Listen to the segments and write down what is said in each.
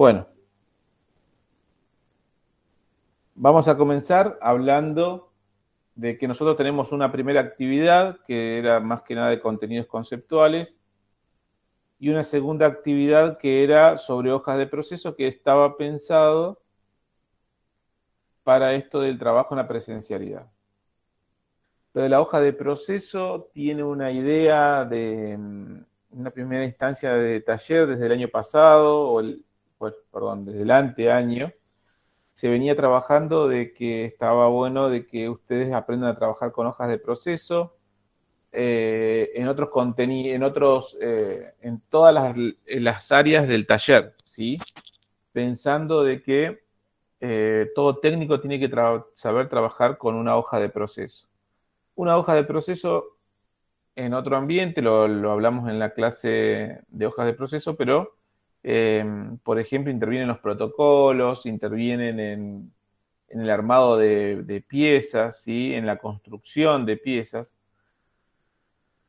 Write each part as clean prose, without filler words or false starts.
Bueno, vamos a comenzar hablando de que nosotros tenemos una primera actividad que era más que nada de contenidos conceptuales y una segunda actividad que era sobre hojas de proceso que estaba pensado para esto del trabajo en la presencialidad. Lo de la hoja de proceso tiene una idea de una primera instancia de taller desde el año pasado, desde el anteaño. Se venía trabajando de que estaba bueno de que ustedes aprendan a trabajar con hojas de proceso, en otros contenidos, en todas las áreas del taller, ¿sí? Pensando de que todo técnico tiene que saber trabajar con una hoja de proceso. Una hoja de proceso en otro ambiente, lo hablamos en la clase de hojas de proceso, pero, por ejemplo, intervienen los protocolos, intervienen en el armado de piezas, ¿sí? En la construcción de piezas.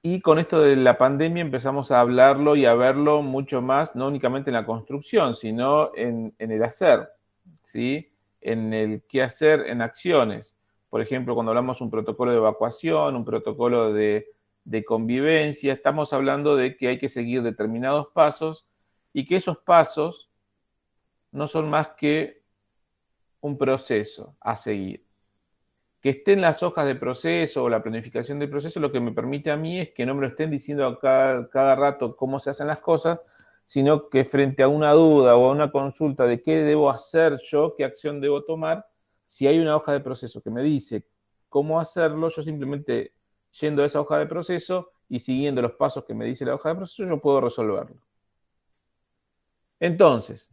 Y con esto de la pandemia empezamos a hablarlo y a verlo mucho más, no únicamente en la construcción, sino en el hacer, ¿sí? En el qué hacer en acciones. Por ejemplo, cuando hablamos de un protocolo de evacuación, un protocolo de convivencia, estamos hablando de que hay que seguir determinados pasos y que esos pasos no son más que un proceso a seguir. Que estén las hojas de proceso o la planificación del proceso, lo que me permite a mí es que no me lo estén diciendo cada rato cómo se hacen las cosas, sino que frente a una duda o a una consulta de qué debo hacer yo, qué acción debo tomar, si hay una hoja de proceso que me dice cómo hacerlo, yo simplemente yendo a esa hoja de proceso y siguiendo los pasos que me dice la hoja de proceso, yo puedo resolverlo. Entonces,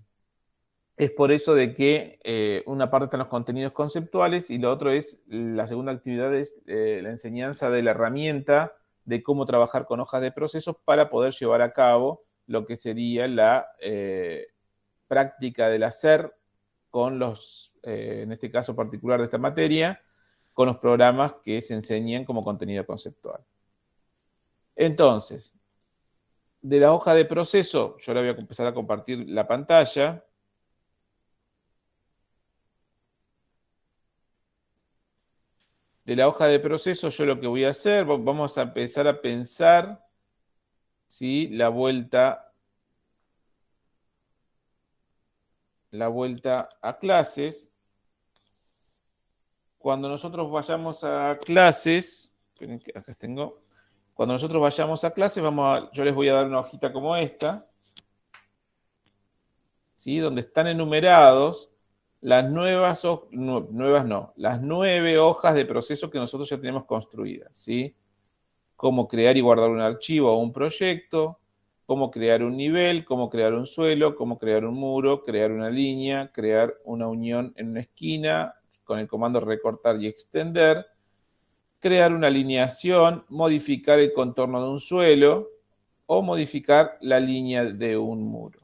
es por eso de que una parte están los contenidos conceptuales y lo otro es, la segunda actividad es la enseñanza de la herramienta de cómo trabajar con hojas de procesos para poder llevar a cabo lo que sería la práctica del hacer con los, en este caso particular de esta materia, con los programas que se enseñan como contenido conceptual. Entonces, de la hoja de proceso, yo le voy a empezar a compartir la pantalla. De la hoja de proceso, yo lo que voy a hacer, vamos a empezar a pensar, ¿sí? La vuelta a clases. Cuando nosotros vayamos a clases, esperen que acá tengo. Cuando nosotros vayamos a clases, yo les voy a dar una hojita como esta, ¿sí? Donde están enumerados las las 9 hojas de proceso que nosotros ya tenemos construidas, ¿sí? Cómo crear y guardar un archivo o un proyecto, cómo crear un nivel, cómo crear un suelo, cómo crear un muro, crear una línea, crear una unión en una esquina con el comando recortar y extender, crear una alineación, modificar el contorno de un suelo o modificar la línea de un muro.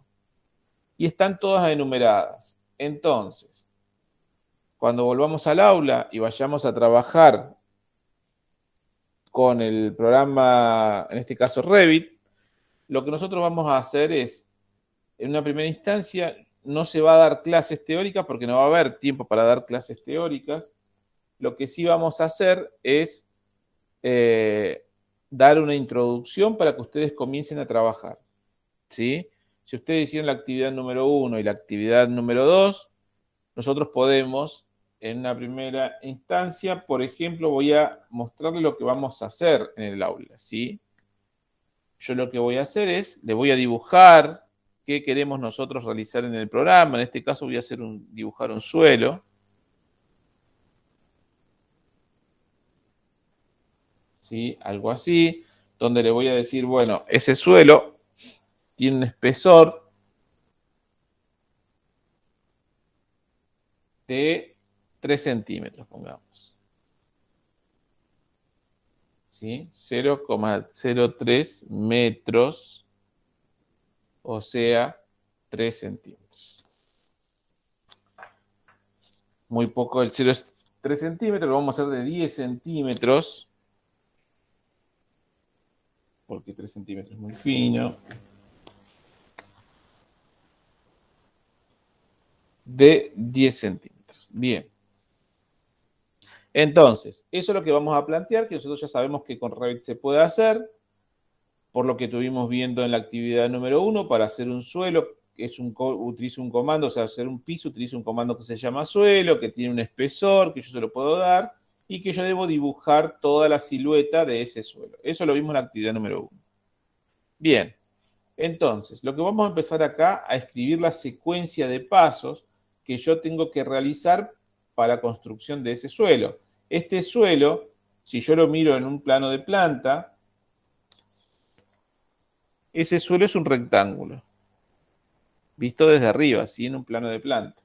Y están todas enumeradas. Entonces, cuando volvamos al aula y vayamos a trabajar con el programa, en este caso Revit, lo que nosotros vamos a hacer es, en una primera instancia, no se va a dar clases teóricas porque no va a haber tiempo para dar clases teóricas. Lo que sí vamos a hacer es dar una introducción para que ustedes comiencen a trabajar, ¿sí? Si ustedes hicieron la actividad número 1 y la actividad número 2, nosotros podemos, en una primera instancia, por ejemplo, voy a mostrarles lo que vamos a hacer en el aula, ¿sí? Yo lo que voy a hacer es, le voy a dibujar qué queremos nosotros realizar en el programa. En este caso voy a hacer dibujar un suelo. ¿Sí? Algo así, donde le voy a decir, bueno, ese suelo tiene un espesor de 3 centímetros, pongamos. ¿Sí? 0,03 metros, o sea, 3 centímetros. Muy poco, el 0 es 3 centímetros, lo vamos a hacer de 10 centímetros, porque 3 centímetros es muy fino. de 10 centímetros. Bien. Entonces, eso es lo que vamos a plantear, que nosotros ya sabemos que con Revit se puede hacer, por lo que estuvimos viendo en la actividad número 1, para hacer un suelo, utilizo un comando, o sea, hacer un piso, utilizo un comando que se llama suelo, que tiene un espesor, que yo se lo puedo dar, y que yo debo dibujar toda la silueta de ese suelo. Eso lo vimos en la actividad número 1. Bien, entonces, lo que vamos a empezar acá a escribir la secuencia de pasos que yo tengo que realizar para la construcción de ese suelo. Este suelo, si yo lo miro en un plano de planta, ese suelo es un rectángulo, visto desde arriba, así en un plano de planta.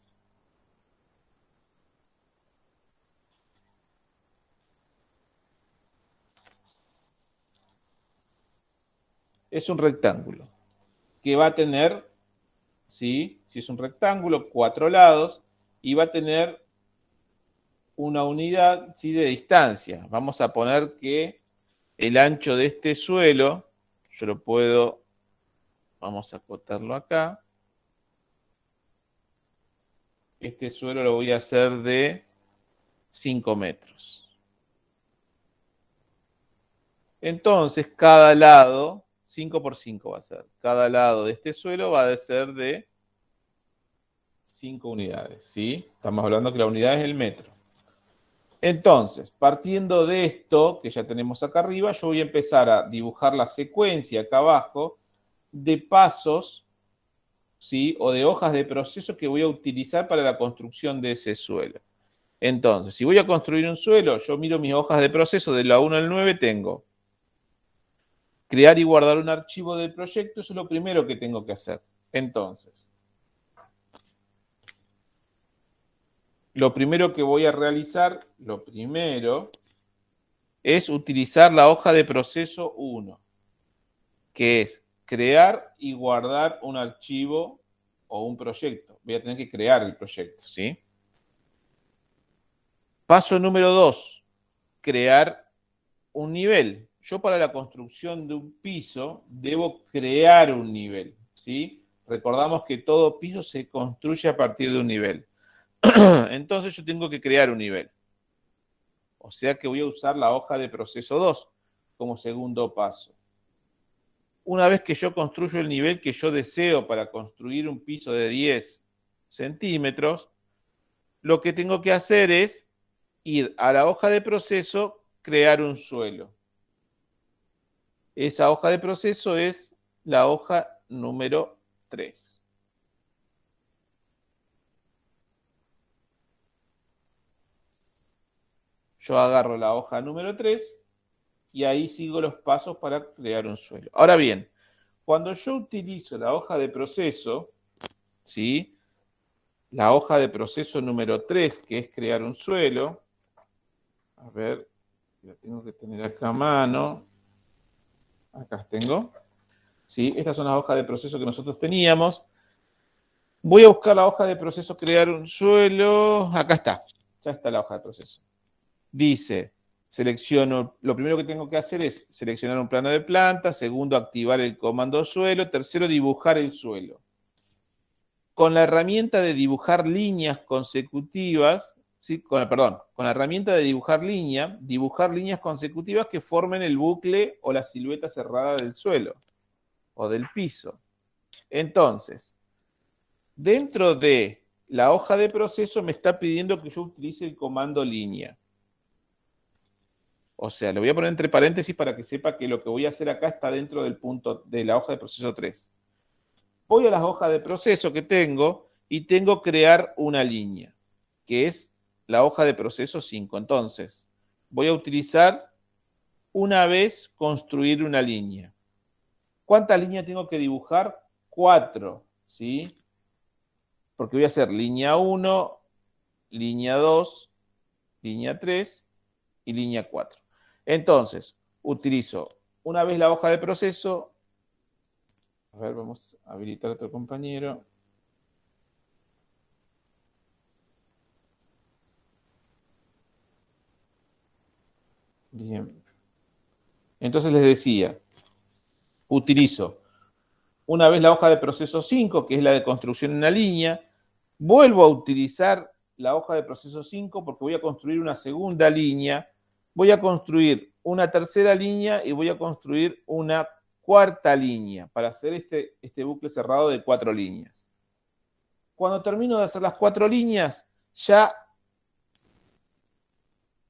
Es un rectángulo que va a tener, ¿sí? Si es un rectángulo, 4 lados y va a tener una unidad, ¿sí?, de distancia. Vamos a poner que el ancho de este suelo, yo lo puedo, vamos a acotarlo acá. Este suelo lo voy a hacer de 5 metros. Entonces, cada lado, 5 por 5 va a ser. Cada lado de este suelo va a ser de 5 unidades, ¿sí? Estamos hablando que la unidad es el metro. Entonces, partiendo de esto, que ya tenemos acá arriba, yo voy a empezar a dibujar la secuencia acá abajo de pasos, ¿sí?, o de hojas de proceso que voy a utilizar para la construcción de ese suelo. Entonces, si voy a construir un suelo, yo miro mis hojas de proceso de la 1 al 9, tengo crear y guardar un archivo del proyecto, eso es lo primero que tengo que hacer. Entonces, lo primero que voy a realizar, es utilizar la hoja de proceso 1, que es crear y guardar un archivo o un proyecto. Voy a tener que crear el proyecto, ¿sí? Paso número 2, crear un nivel. Yo para la construcción de un piso debo crear un nivel, ¿sí? Recordamos que todo piso se construye a partir de un nivel. Entonces yo tengo que crear un nivel. O sea que voy a usar la hoja de proceso 2 como segundo paso. Una vez que yo construyo el nivel que yo deseo para construir un piso de 10 centímetros, lo que tengo que hacer es ir a la hoja de proceso, crear un suelo. Esa hoja de proceso es la hoja número 3. Yo agarro la hoja número 3 y ahí sigo los pasos para crear un suelo. Ahora bien, cuando yo utilizo la hoja de proceso, ¿sí?, la hoja de proceso número 3, que es crear un suelo, a ver, la tengo que tener acá a mano, acá tengo, ¿sí? Estas son las hojas de proceso que nosotros teníamos. Voy a buscar la hoja de proceso crear un suelo, acá está, ya está la hoja de proceso. Dice, selecciono, lo primero que tengo que hacer es seleccionar un plano de planta, segundo, activar el comando suelo, tercero, dibujar el suelo. Con la herramienta de dibujar líneas consecutivas, ¿sí?, con la herramienta de dibujar líneas consecutivas que formen el bucle o la silueta cerrada del suelo o del piso. Entonces, dentro de la hoja de proceso me está pidiendo que yo utilice el comando línea. O sea, lo voy a poner entre paréntesis para que sepa que lo que voy a hacer acá está dentro del punto de la hoja de proceso 3. Voy a las hojas de proceso que tengo y tengo que crear una línea, que es la hoja de proceso 5. Entonces, voy a utilizar una vez construir una línea. ¿Cuántas líneas tengo que dibujar? 4, ¿sí? Porque voy a hacer línea 1, línea 2, línea 3 y línea 4. Entonces, utilizo una vez la hoja de proceso. A ver, vamos a habilitar a otro compañero. Bien. Entonces les decía, utilizo una vez la hoja de proceso 5, que es la de construcción en una línea, Vuelvo a utilizar la hoja de proceso 5 porque voy a construir una segunda línea, voy a construir una tercera línea y voy a construir una cuarta línea para hacer este bucle cerrado de 4 líneas. Cuando termino de hacer las 4 líneas, ya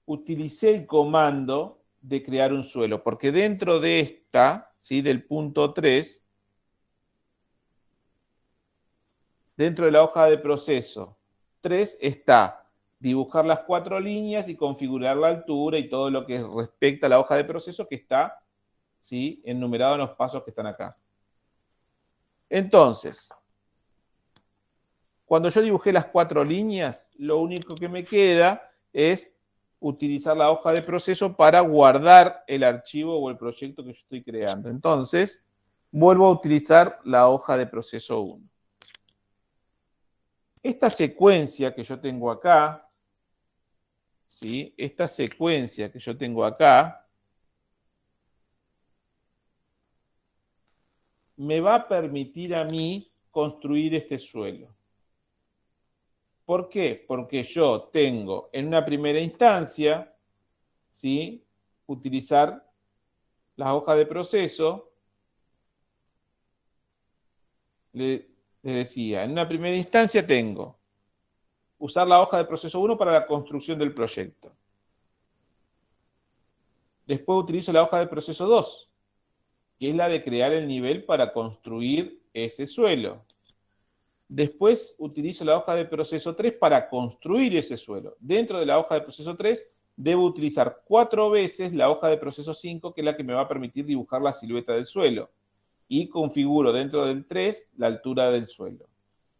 utilicé el comando de crear un suelo, porque dentro de esta, ¿sí?, del punto 3, dentro de la hoja de proceso 3 está dibujar las 4 líneas y configurar la altura y todo lo que respecta a la hoja de proceso que está, ¿sí?, enumerado en los pasos que están acá. Entonces, cuando yo dibujé las 4 líneas, lo único que me queda es utilizar la hoja de proceso para guardar el archivo o el proyecto que yo estoy creando. Entonces, vuelvo a utilizar la hoja de proceso 1. Esta secuencia que yo tengo acá, ¿sí?, esta secuencia que yo tengo acá, me va a permitir a mí construir este suelo. ¿Por qué? Porque yo tengo en una primera instancia, ¿sí?, utilizar las hojas de proceso. Les decía, en una primera instancia tengo usar la hoja de proceso 1 para la construcción del proyecto. Después utilizo la hoja de proceso 2, que es la de crear el nivel para construir ese suelo. Después utilizo la hoja de proceso 3 para construir ese suelo. Dentro de la hoja de proceso 3 debo utilizar 4 veces la hoja de proceso 5, que es la que me va a permitir dibujar la silueta del suelo. Y configuro dentro del 3 la altura del suelo.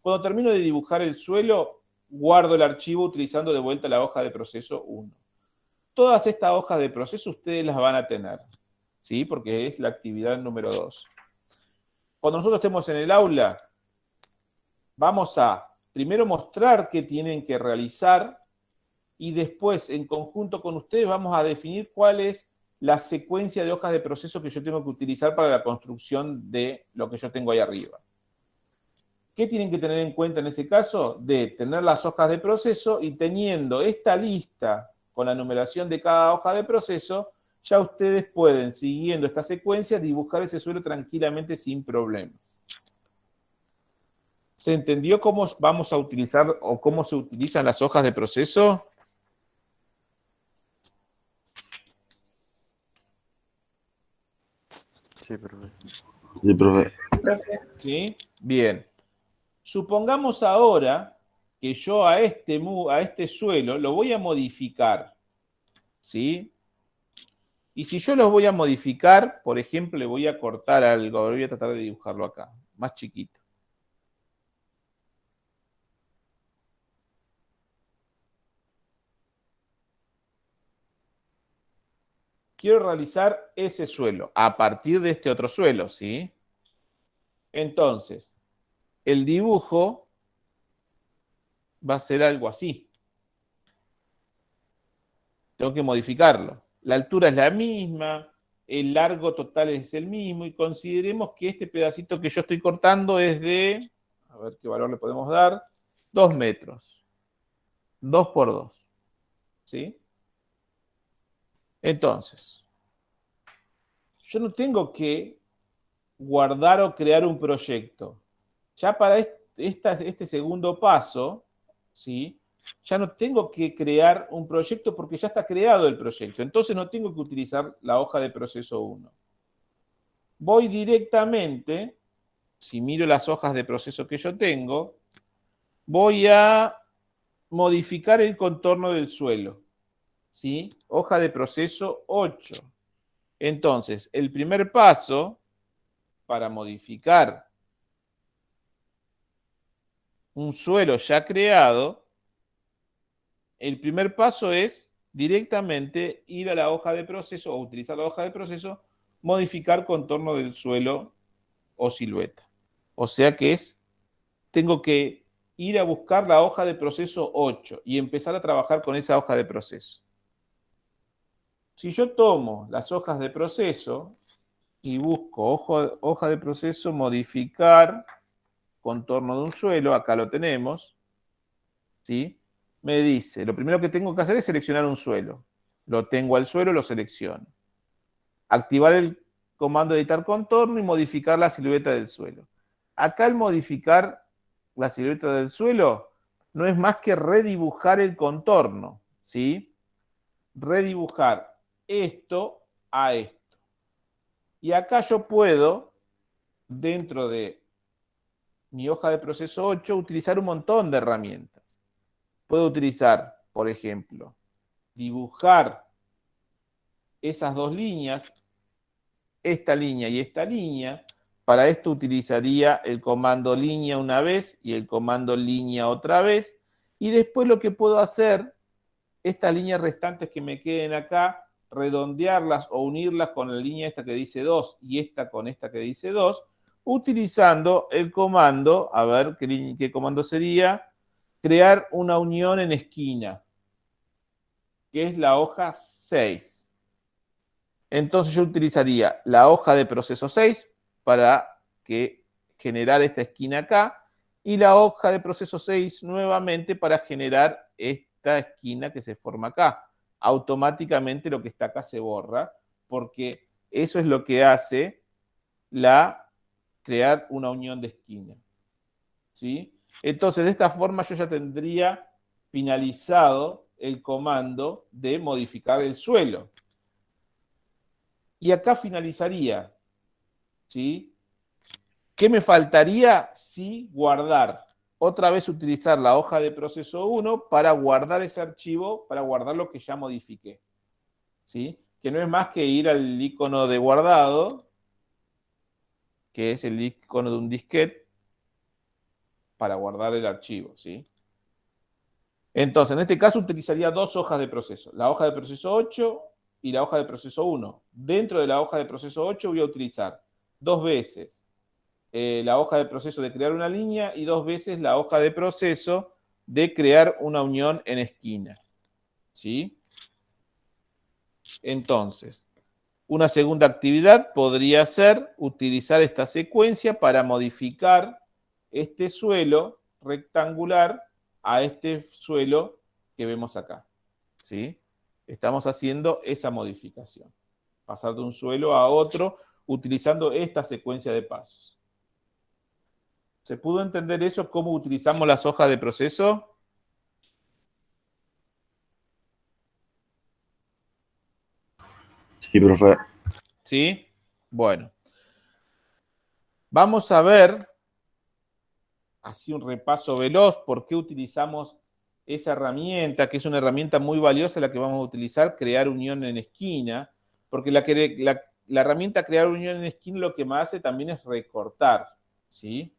Cuando termino de dibujar el suelo, guardo el archivo utilizando de vuelta la hoja de proceso 1. Todas estas hojas de proceso ustedes las van a tener, ¿sí?, porque es la actividad número 2. Cuando nosotros estemos en el aula, vamos a primero mostrar qué tienen que realizar y después, en conjunto con ustedes, vamos a definir cuál es la secuencia de hojas de proceso que yo tengo que utilizar para la construcción de lo que yo tengo ahí arriba. ¿Qué tienen que tener en cuenta en ese caso? De tener las hojas de proceso y teniendo esta lista con la numeración de cada hoja de proceso, ya ustedes pueden, siguiendo esta secuencia, dibujar ese suelo tranquilamente sin problemas. ¿Se entendió cómo vamos a utilizar o cómo se utilizan las hojas de proceso? Sí, profe. Sí, profe. ¿Sí? Bien. Supongamos ahora que yo a este suelo lo voy a modificar, ¿sí? Y si yo los voy a modificar, por ejemplo, le voy a cortar algo, voy a tratar de dibujarlo acá, más chiquito. Quiero realizar ese suelo a partir de este otro suelo, ¿sí? Entonces, el dibujo va a ser algo así. Tengo que modificarlo. La altura es la misma, el largo total es el mismo y consideremos que este pedacito que yo estoy cortando es de, a ver qué valor le podemos dar, 2 metros. 2 por 2. ¿Sí? Entonces, yo no tengo que guardar o crear un proyecto. Ya para este segundo paso, ¿sí?, ya no tengo que crear un proyecto porque ya está creado el proyecto. Entonces no tengo que utilizar la hoja de proceso 1. Voy directamente, si miro las hojas de proceso que yo tengo, voy a modificar el contorno del suelo, ¿sí? Hoja de proceso 8. Entonces, el primer paso para modificar un suelo ya creado, el primer paso es directamente ir a la hoja de proceso o utilizar la hoja de proceso, modificar contorno del suelo o silueta. O sea que tengo que ir a buscar la hoja de proceso 8 y empezar a trabajar con esa hoja de proceso. Si yo tomo las hojas de proceso y busco hoja de proceso, modificar contorno de un suelo, acá lo tenemos, ¿sí? Me dice, lo primero que tengo que hacer es seleccionar un suelo. Lo tengo al suelo, lo selecciono. Activar el comando editar contorno y modificar la silueta del suelo. Acá al modificar la silueta del suelo no es más que redibujar el contorno, ¿sí? Redibujar esto a esto. Y acá yo puedo, dentro de mi hoja de proceso 8, utilizar un montón de herramientas. Puedo utilizar, por ejemplo, dibujar esas dos líneas, esta línea y esta línea. Para esto utilizaría el comando línea una vez y el comando línea otra vez. Y después lo que puedo hacer, estas líneas restantes que me queden acá, redondearlas o unirlas con la línea esta que dice 2 y esta con esta que dice 2, utilizando el comando, a ver qué comando sería, crear una unión en esquina, que es la hoja 6. Entonces yo utilizaría la hoja de proceso 6 para generar esta esquina acá y la hoja de proceso 6 nuevamente para generar esta esquina que se forma acá. Automáticamente lo que está acá se borra porque eso es lo que hace crear una unión de esquina. ¿Sí? Entonces de esta forma yo ya tendría finalizado el comando de modificar el suelo. Y acá finalizaría, ¿sí? ¿Qué me faltaría? Sí, guardar. Otra vez utilizar la hoja de proceso 1 para guardar ese archivo, para guardar lo que ya modifiqué, ¿sí? Que no es más que ir al icono de guardado, que es el icono de un disquete, para guardar el archivo, ¿sí? Entonces, en este caso utilizaría dos hojas de proceso, la hoja de proceso 8 y la hoja de proceso 1. Dentro de la hoja de proceso 8 voy a utilizar dos veces la hoja de proceso de crear una línea y dos veces la hoja de proceso de crear una unión en esquina. ¿Sí? Entonces, una segunda actividad podría ser utilizar esta secuencia para modificar este suelo rectangular a este suelo que vemos acá. ¿Sí? Estamos haciendo esa modificación. Pasar de un suelo a otro utilizando esta secuencia de pasos. ¿Se pudo entender eso? ¿Cómo utilizamos las hojas de proceso? Sí, profe. ¿Sí? Bueno. Vamos a ver, así un repaso veloz, por qué utilizamos esa herramienta, que es una herramienta muy valiosa la que vamos a utilizar, crear unión en esquina, porque la herramienta crear unión en esquina lo que me hace también es recortar, ¿sí?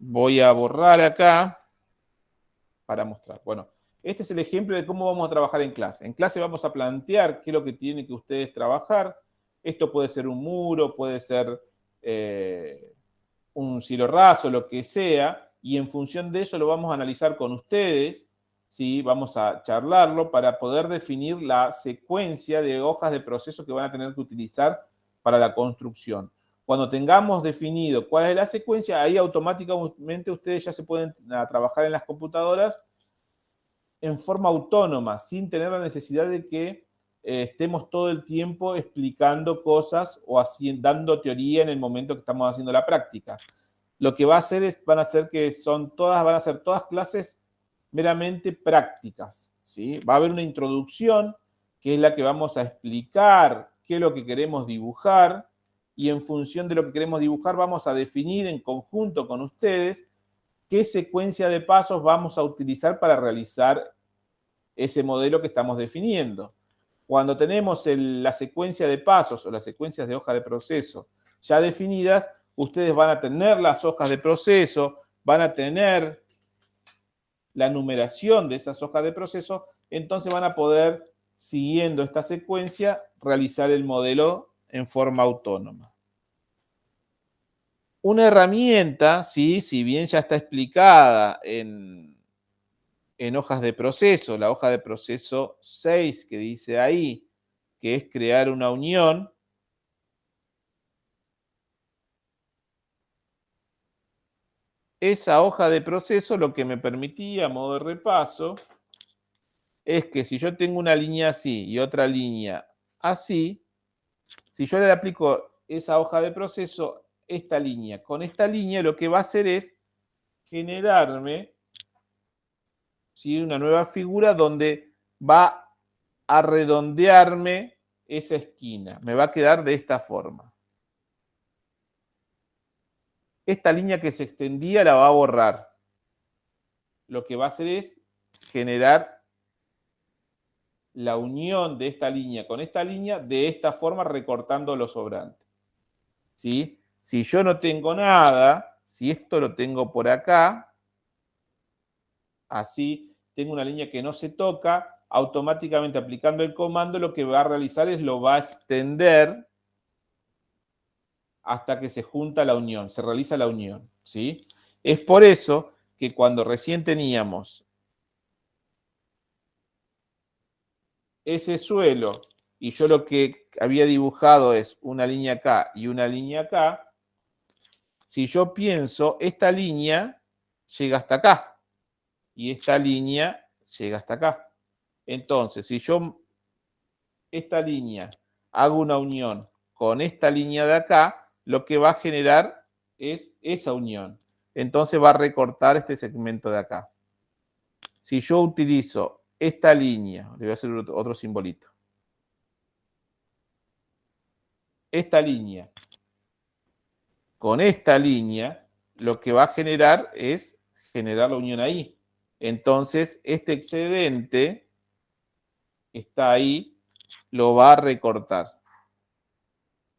Voy a borrar acá para mostrar. Bueno, este es el ejemplo de cómo vamos a trabajar en clase. En clase vamos a plantear qué es lo que tienen que ustedes trabajar. Esto puede ser un muro, puede ser un cielo raso, lo que sea, y en función de eso lo vamos a analizar con ustedes, ¿sí? Vamos a charlarlo para poder definir la secuencia de hojas de proceso que van a tener que utilizar para la construcción. Cuando tengamos definido cuál es la secuencia, ahí automáticamente ustedes ya se pueden trabajar en las computadoras en forma autónoma, sin tener la necesidad de que estemos todo el tiempo explicando cosas o dando teoría en el momento que estamos haciendo la práctica. Lo que va a hacer van a ser que van a ser todas clases meramente prácticas, ¿sí? Va a haber una introducción que es la que vamos a explicar qué es lo que queremos dibujar y en función de lo que queremos dibujar vamos a definir en conjunto con ustedes qué secuencia de pasos vamos a utilizar para realizar ese modelo que estamos definiendo. Cuando tenemos la secuencia de pasos o las secuencias de hoja de proceso ya definidas, ustedes van a tener las hojas de proceso, van a tener la numeración de esas hojas de proceso, entonces van a poder, siguiendo esta secuencia, realizar el modelo en forma autónoma. Una herramienta, ¿sí? Si bien ya está explicada en hojas de proceso, la hoja de proceso 6 que dice ahí, que es crear una unión, esa hoja de proceso lo que me permitía, a modo de repaso, es que si yo tengo una línea así y otra línea así, si yo le aplico esa hoja de proceso, esta línea con esta línea, lo que va a hacer es generarme, ¿sí?, una nueva figura donde va a redondearme esa esquina. Me va a quedar de esta forma. Esta línea que se extendía la va a borrar. Lo que va a hacer es generar la unión de esta línea con esta línea de esta forma, recortando lo sobrante. ¿Sí? Si yo no tengo nada, si esto lo tengo por acá, así, tengo una línea que no se toca, automáticamente aplicando el comando lo que va a realizar es lo va a extender hasta que se junta la unión, se realiza la unión, ¿sí? Es por eso que cuando recién teníamos ese suelo y yo lo que había dibujado es una línea acá y una línea acá, si yo pienso, esta línea llega hasta acá y esta línea llega hasta acá. Entonces, si yo esta línea hago una unión con esta línea de acá, lo que va a generar es esa unión. Entonces va a recortar este segmento de acá. Si yo utilizo esta línea, le voy a hacer otro simbolito. Esta línea con esta línea, lo que va a generar es generar la unión ahí. Entonces, este excedente está ahí, lo va a recortar.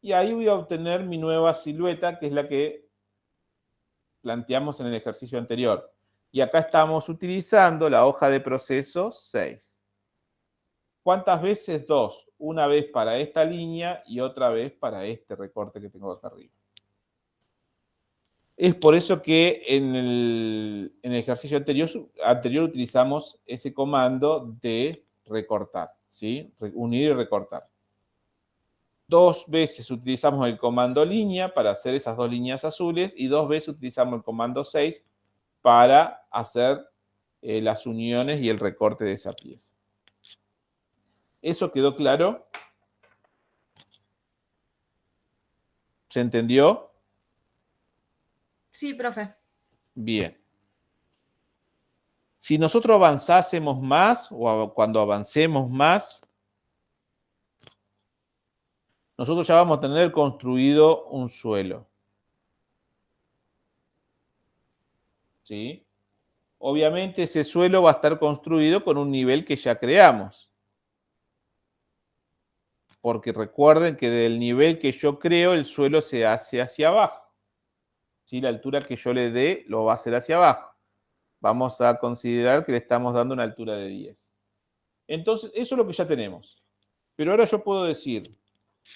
Y ahí voy a obtener mi nueva silueta, que es la que planteamos en el ejercicio anterior. Y acá estamos utilizando la hoja de proceso 6. ¿Cuántas veces? 2. Una vez para esta línea y otra vez para este recorte que tengo acá arriba. Es por eso que en el ejercicio anterior utilizamos ese comando de recortar, ¿sí? Unir y recortar. 2 veces utilizamos el comando línea para hacer esas 2 líneas azules y 2 veces utilizamos el comando 6 para hacer las uniones y el recorte de esa pieza. ¿Eso quedó claro? ¿Se entendió? Sí, profe. Bien. Si nosotros avanzásemos más o cuando avancemos más, nosotros ya vamos a tener construido un suelo. ¿Sí? Obviamente ese suelo va a estar construido con un nivel que ya creamos. Porque recuerden que del nivel que yo creo, el suelo se hace hacia abajo. ¿Sí? La altura que yo le dé lo va a hacer hacia abajo. Vamos a considerar que le estamos dando una altura de 10. Entonces, eso es lo que ya tenemos. Pero ahora yo puedo decir,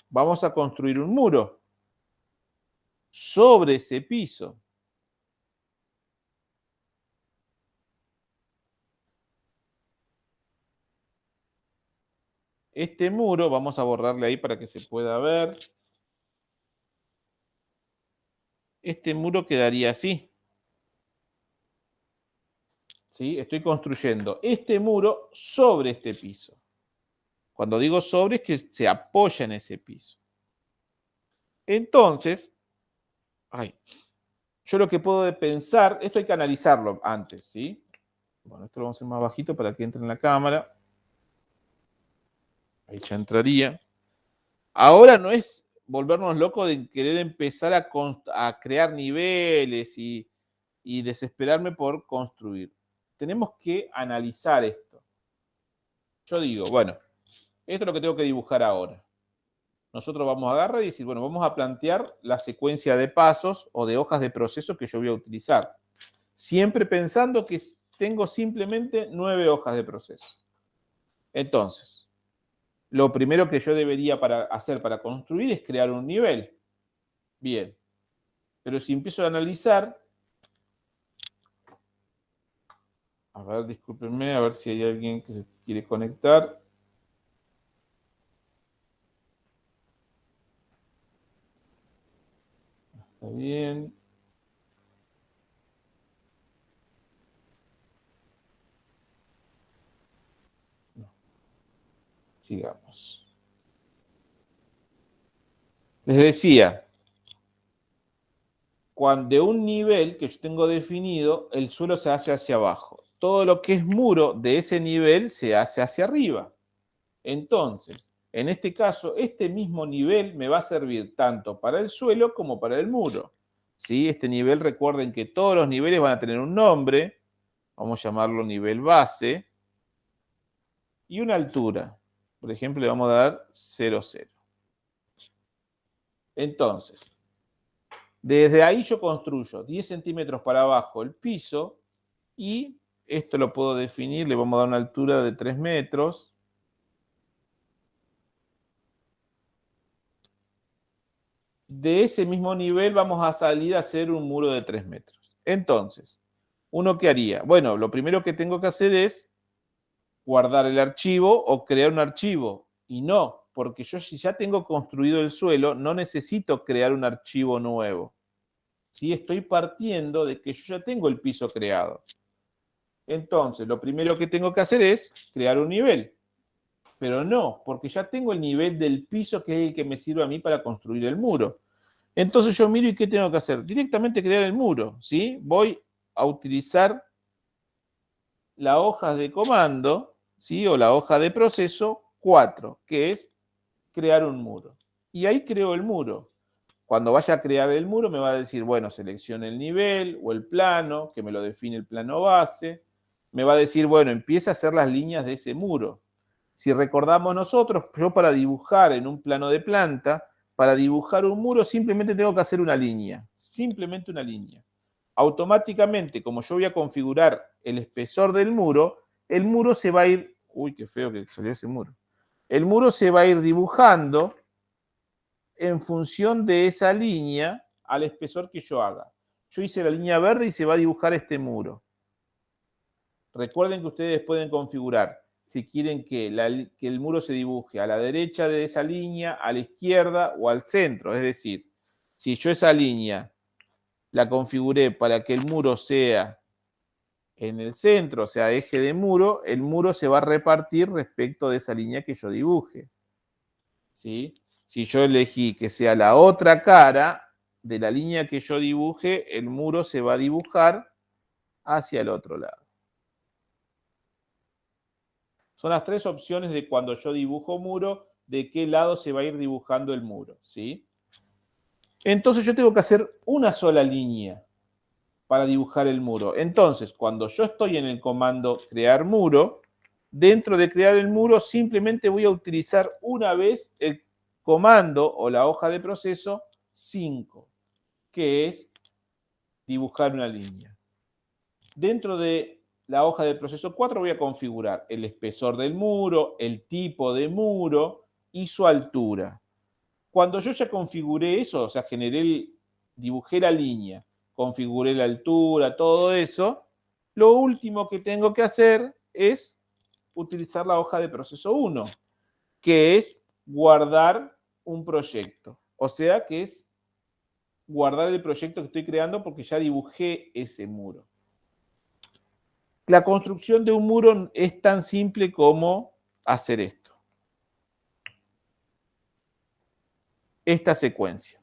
vamos a construir un muro sobre ese piso. Este muro, vamos a borrarle ahí para que se pueda ver. Este muro quedaría así. ¿Sí? Estoy construyendo este muro sobre este piso. Cuando digo sobre es que se apoya en ese piso. Entonces, yo lo que puedo pensar, esto hay que analizarlo antes, ¿sí? Bueno, esto lo vamos a hacer más bajito para que entre en la cámara. Ahí ya entraría. Ahora no es volvernos locos de querer empezar a crear niveles y desesperarme por construir. Tenemos que analizar esto. Yo digo, bueno, esto es lo que tengo que dibujar ahora. Nosotros vamos a agarrar y decir, bueno, vamos a plantear la secuencia de pasos o de hojas de proceso que yo voy a utilizar. Siempre pensando que tengo simplemente 9 hojas de proceso. Entonces, lo primero que yo debería hacer para construir es crear un nivel. Bien. Pero si empiezo a analizar, a ver, discúlpenme, a ver si hay alguien que se quiere conectar. Está bien. Sigamos. Les decía, cuando de un nivel que yo tengo definido, el suelo se hace hacia abajo. Todo lo que es muro de ese nivel se hace hacia arriba. Entonces, en este caso, este mismo nivel me va a servir tanto para el suelo como para el muro. ¿Sí? Este nivel, recuerden que todos los niveles van a tener un nombre, vamos a llamarlo nivel base, y una altura. Por ejemplo, le vamos a dar 0, 0. Entonces, desde ahí yo construyo 10 centímetros para abajo el piso y esto lo puedo definir, le vamos a dar una altura de 3 metros. De ese mismo nivel vamos a salir a hacer un muro de 3 metros. Entonces, ¿uno qué haría? Bueno, lo primero que tengo que hacer es guardar el archivo o crear un archivo. Y no, porque yo si ya tengo construido el suelo, no necesito crear un archivo nuevo. ¿Sí? Estoy partiendo de que yo ya tengo el piso creado. Entonces, lo primero que tengo que hacer es crear un nivel. Pero no, porque ya tengo el nivel del piso que es el que me sirve a mí para construir el muro. Entonces yo miro y ¿qué tengo que hacer? Directamente crear el muro, ¿sí? Voy a utilizar la hoja de comando, ¿sí? O la hoja de proceso 4, que es crear un muro. Y ahí creo el muro. Cuando vaya a crear el muro me va a decir, bueno, seleccione el nivel o el plano, que me lo define el plano base. Me va a decir, bueno, empieza a hacer las líneas de ese muro. Si recordamos nosotros, yo para dibujar en un plano de planta, para dibujar un muro simplemente tengo que hacer una línea, simplemente una línea. Automáticamente, como yo voy a configurar el espesor del muro, el muro se va a ir, uy, qué feo que salió ese muro. El muro se va a ir dibujando en función de esa línea al espesor que yo haga. Yo hice la línea verde y se va a dibujar este muro. Recuerden que ustedes pueden configurar si quieren que el muro se dibuje a la derecha de esa línea, a la izquierda o al centro. Es decir, si yo esa línea la configuré para que el muro sea en el centro, o sea, eje de muro, el muro se va a repartir respecto de esa línea que yo dibuje. ¿Sí? Si yo elegí que sea la otra cara de la línea que yo dibuje, el muro se va a dibujar hacia el otro lado. Son las tres opciones de cuando yo dibujo muro, de qué lado se va a ir dibujando el muro, ¿sí? Entonces yo tengo que hacer una sola línea para dibujar el muro. Entonces, cuando yo estoy en el comando crear muro, dentro de crear el muro simplemente voy a utilizar una vez el comando o la hoja de proceso 5, que es dibujar una línea. Dentro de la hoja de proceso 4 voy a configurar el espesor del muro, el tipo de muro y su altura. Cuando yo ya configuré eso, o sea, dibujé la línea, configuré la altura, todo eso, lo último que tengo que hacer es utilizar la hoja de proceso 1, que es guardar un proyecto. O sea, que es guardar el proyecto que estoy creando porque ya dibujé ese muro. La construcción de un muro es tan simple como hacer esto. Esta secuencia.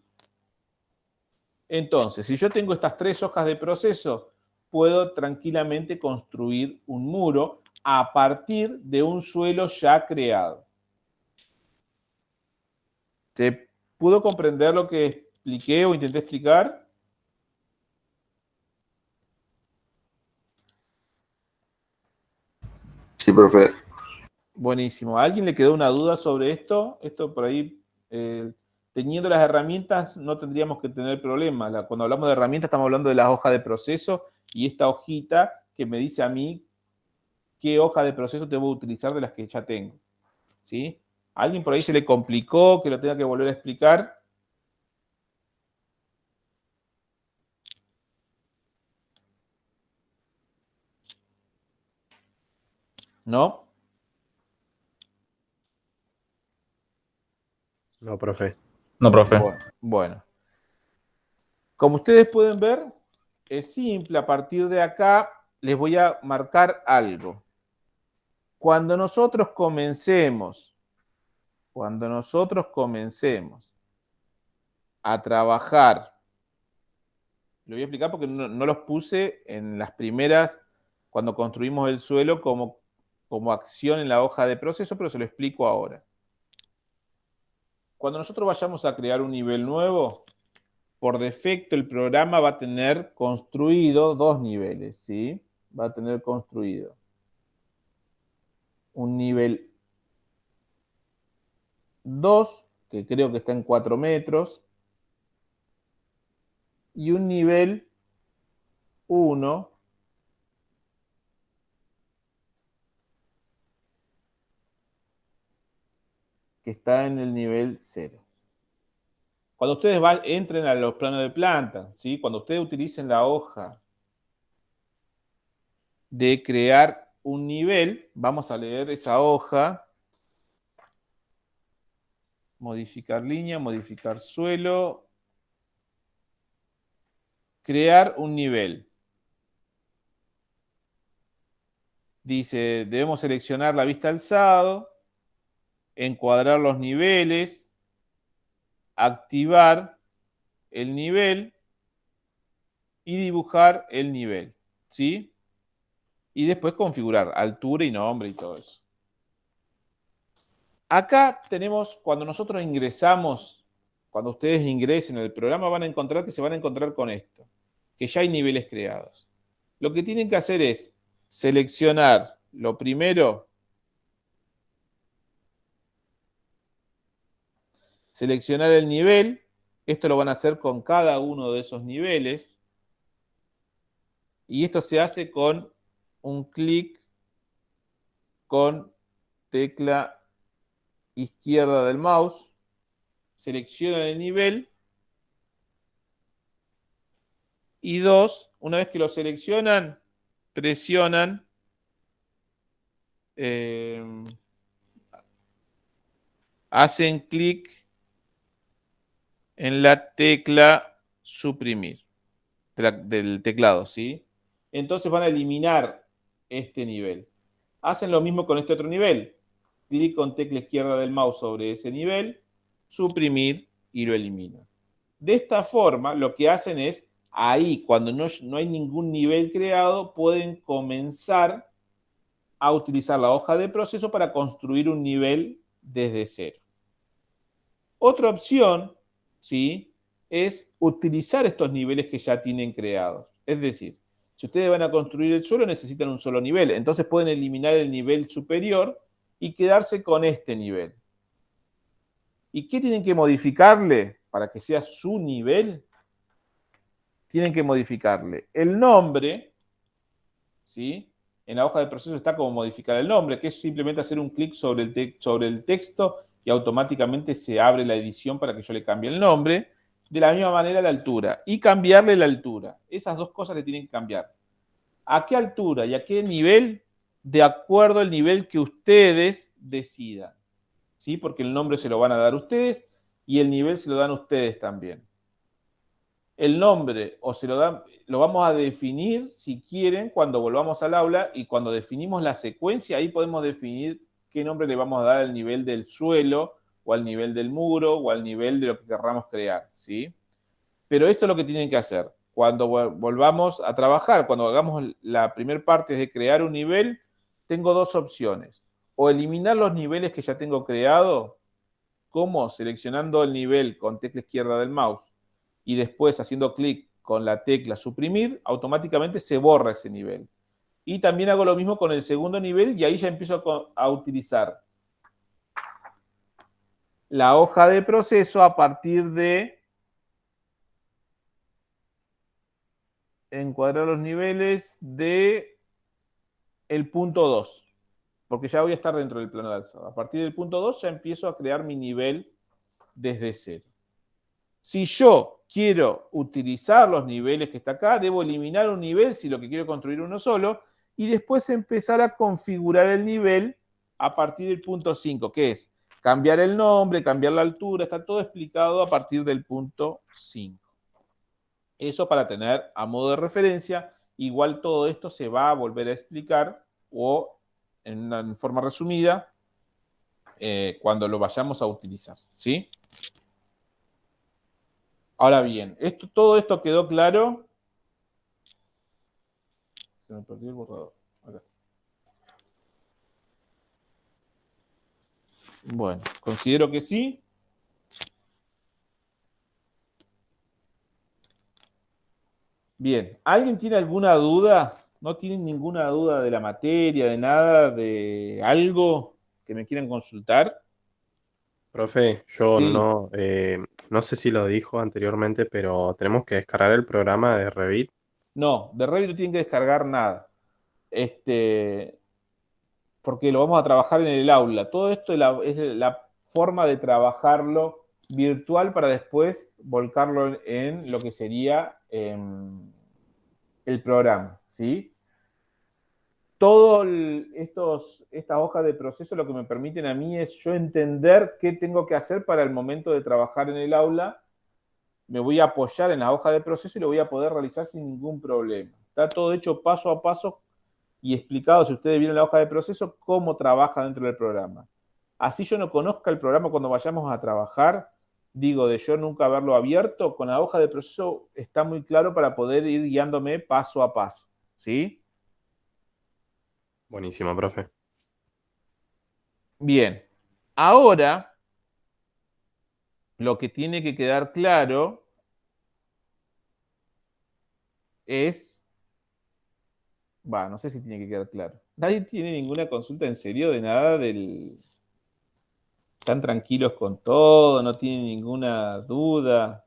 Entonces, si yo tengo estas tres hojas de proceso, puedo tranquilamente construir un muro a partir de un suelo ya creado. ¿Se pudo comprender lo que expliqué o intenté explicar? Sí, profe. Buenísimo. ¿A alguien le quedó una duda sobre esto? Esto por ahí, teniendo las herramientas, no tendríamos que tener problema. Cuando hablamos de herramientas, estamos hablando de las hojas de proceso y esta hojita que me dice a mí qué hoja de proceso debo utilizar de las que ya tengo. ¿Sí? ¿A alguien por ahí se le complicó que lo tenga que volver a explicar? ¿No? No, profe. No, profe. Bueno. Como ustedes pueden ver, es simple. A partir de acá les voy a marcar algo. Cuando nosotros comencemos cuando nosotros comencemos a trabajar, lo voy a explicar porque no los puse en las primeras, cuando construimos el suelo como acción en la hoja de proceso, pero se lo explico ahora. Cuando nosotros vayamos a crear un nivel nuevo, por defecto el programa va a tener construido 2 niveles, ¿sí? Va a tener construido un nivel 2, que creo que está en 4 metros, y un nivel 1, que está en el nivel 0. Cuando ustedes entren a los planos de planta, ¿sí? Cuando ustedes utilicen la hoja de crear un nivel, vamos a leer esa hoja, modificar línea, modificar suelo, crear un nivel. Dice, debemos seleccionar la vista alzado, encuadrar los niveles, activar el nivel y dibujar el nivel, ¿sí? Y después configurar altura y nombre y todo eso. Acá tenemos, cuando nosotros ingresamos, cuando ustedes ingresen al programa, van a encontrar que se van a encontrar con esto, que ya hay niveles creados. Lo que tienen que hacer es seleccionar lo primero, seleccionar el nivel. Esto lo van a hacer con cada uno de esos niveles. Y esto se hace con un clic con tecla izquierda del mouse. Seleccionan el nivel. Y 2, una vez que lo seleccionan, presionan hacen clic en la tecla suprimir del teclado, ¿sí? Entonces van a eliminar este nivel. Hacen lo mismo con este otro nivel. Clic con tecla izquierda del mouse sobre ese nivel, suprimir y lo eliminan. De esta forma, lo que hacen es, ahí, cuando no hay ningún nivel creado, pueden comenzar a utilizar la hoja de proceso para construir un nivel desde cero. Otra opción, ¿sí?, es utilizar estos niveles que ya tienen creados. Es decir, si ustedes van a construir el suelo, necesitan un solo nivel. Entonces pueden eliminar el nivel superior y quedarse con este nivel. ¿Y qué tienen que modificarle para que sea su nivel? Tienen que modificarle el nombre, ¿sí? En la hoja de proceso está como modificar el nombre, que es simplemente hacer un clic sobre el texto y automáticamente se abre la edición para que yo le cambie el nombre. De la misma manera la altura. Y cambiarle la altura. Esas dos cosas le tienen que cambiar. ¿A qué altura y a qué nivel? De acuerdo al nivel que ustedes decidan, ¿sí? Porque el nombre se lo van a dar ustedes y el nivel se lo dan ustedes también. El nombre o se lo dan, lo vamos a definir, si quieren, cuando volvamos al aula, y cuando definimos la secuencia, ahí podemos definir qué nombre le vamos a dar al nivel del suelo, o al nivel del muro, o al nivel de lo que querramos crear, ¿sí? Pero esto es lo que tienen que hacer. Cuando volvamos a trabajar, cuando hagamos la primera parte de crear un nivel, tengo dos opciones. O eliminar los niveles que ya tengo creado, como seleccionando el nivel con tecla izquierda del mouse, y después haciendo clic con la tecla suprimir, automáticamente se borra ese nivel. Y también hago lo mismo con el segundo nivel y ahí ya empiezo a utilizar la hoja de proceso a partir de encuadrar los niveles de el punto 2, porque ya voy a estar dentro del plano de alzado. A partir del punto 2 ya empiezo a crear mi nivel desde cero. Si yo quiero utilizar los niveles que está acá, debo eliminar un nivel si lo que quiero construir uno solo, y después empezar a configurar el nivel a partir del punto 5, que es cambiar el nombre, cambiar la altura, está todo explicado a partir del punto 5. Eso para tener a modo de referencia. Igual todo esto se va a volver a explicar o en forma resumida cuando lo vayamos a utilizar, ¿sí? Ahora bien, todo esto quedó claro. Se me perdió el borrador. Acá. Bueno, considero que sí. Bien, ¿alguien tiene alguna duda? ¿No tienen ninguna duda de la materia, de nada, de algo que me quieran consultar? Profe, yo Sí. no sé si lo dijo anteriormente, pero tenemos que descargar el programa de Revit. No, de Revit no tienen que descargar nada. Porque lo vamos a trabajar en el aula. Todo esto es la forma de trabajarlo virtual para después volcarlo en lo que sería el programa, ¿sí? Estas hojas de proceso lo que me permiten a mí es yo entender qué tengo que hacer para el momento de trabajar en el aula. Me voy a apoyar en la hoja de proceso y lo voy a poder realizar sin ningún problema. Está todo hecho paso a paso y explicado, si ustedes vieron la hoja de proceso, cómo trabaja dentro del programa. Así yo no conozca el programa cuando vayamos a trabajar, digo, de yo nunca haberlo abierto, con la hoja de proceso está muy claro para poder ir guiándome paso a paso, ¿sí? Buenísimo, profe. Bien, ahora lo que tiene que quedar claro es, no sé si tiene que quedar claro. Nadie tiene ninguna consulta en serio de nada del... Están tranquilos con todo, no tienen ninguna duda.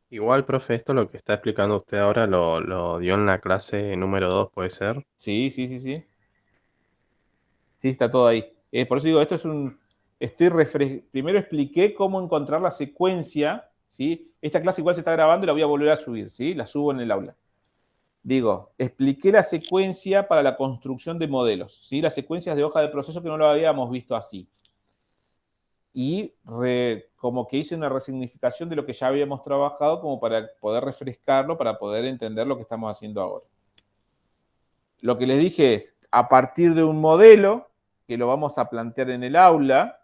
Igual, profe, esto lo que está explicando usted ahora lo dio en la clase número 2, ¿puede ser? Sí, sí, sí, sí. Sí, está todo ahí. Por eso digo, esto es un... Primero expliqué cómo encontrar la secuencia, ¿sí? Esta clase igual se está grabando y la voy a volver a subir, ¿sí? La subo en el aula. Digo, expliqué la secuencia para la construcción de modelos, ¿sí? Las secuencias de hoja de proceso que no lo habíamos visto así. Y como que hice una resignificación de lo que ya habíamos trabajado como para poder refrescarlo, para poder entender lo que estamos haciendo ahora. Lo que les dije es, a partir de un modelo, que lo vamos a plantear en el aula,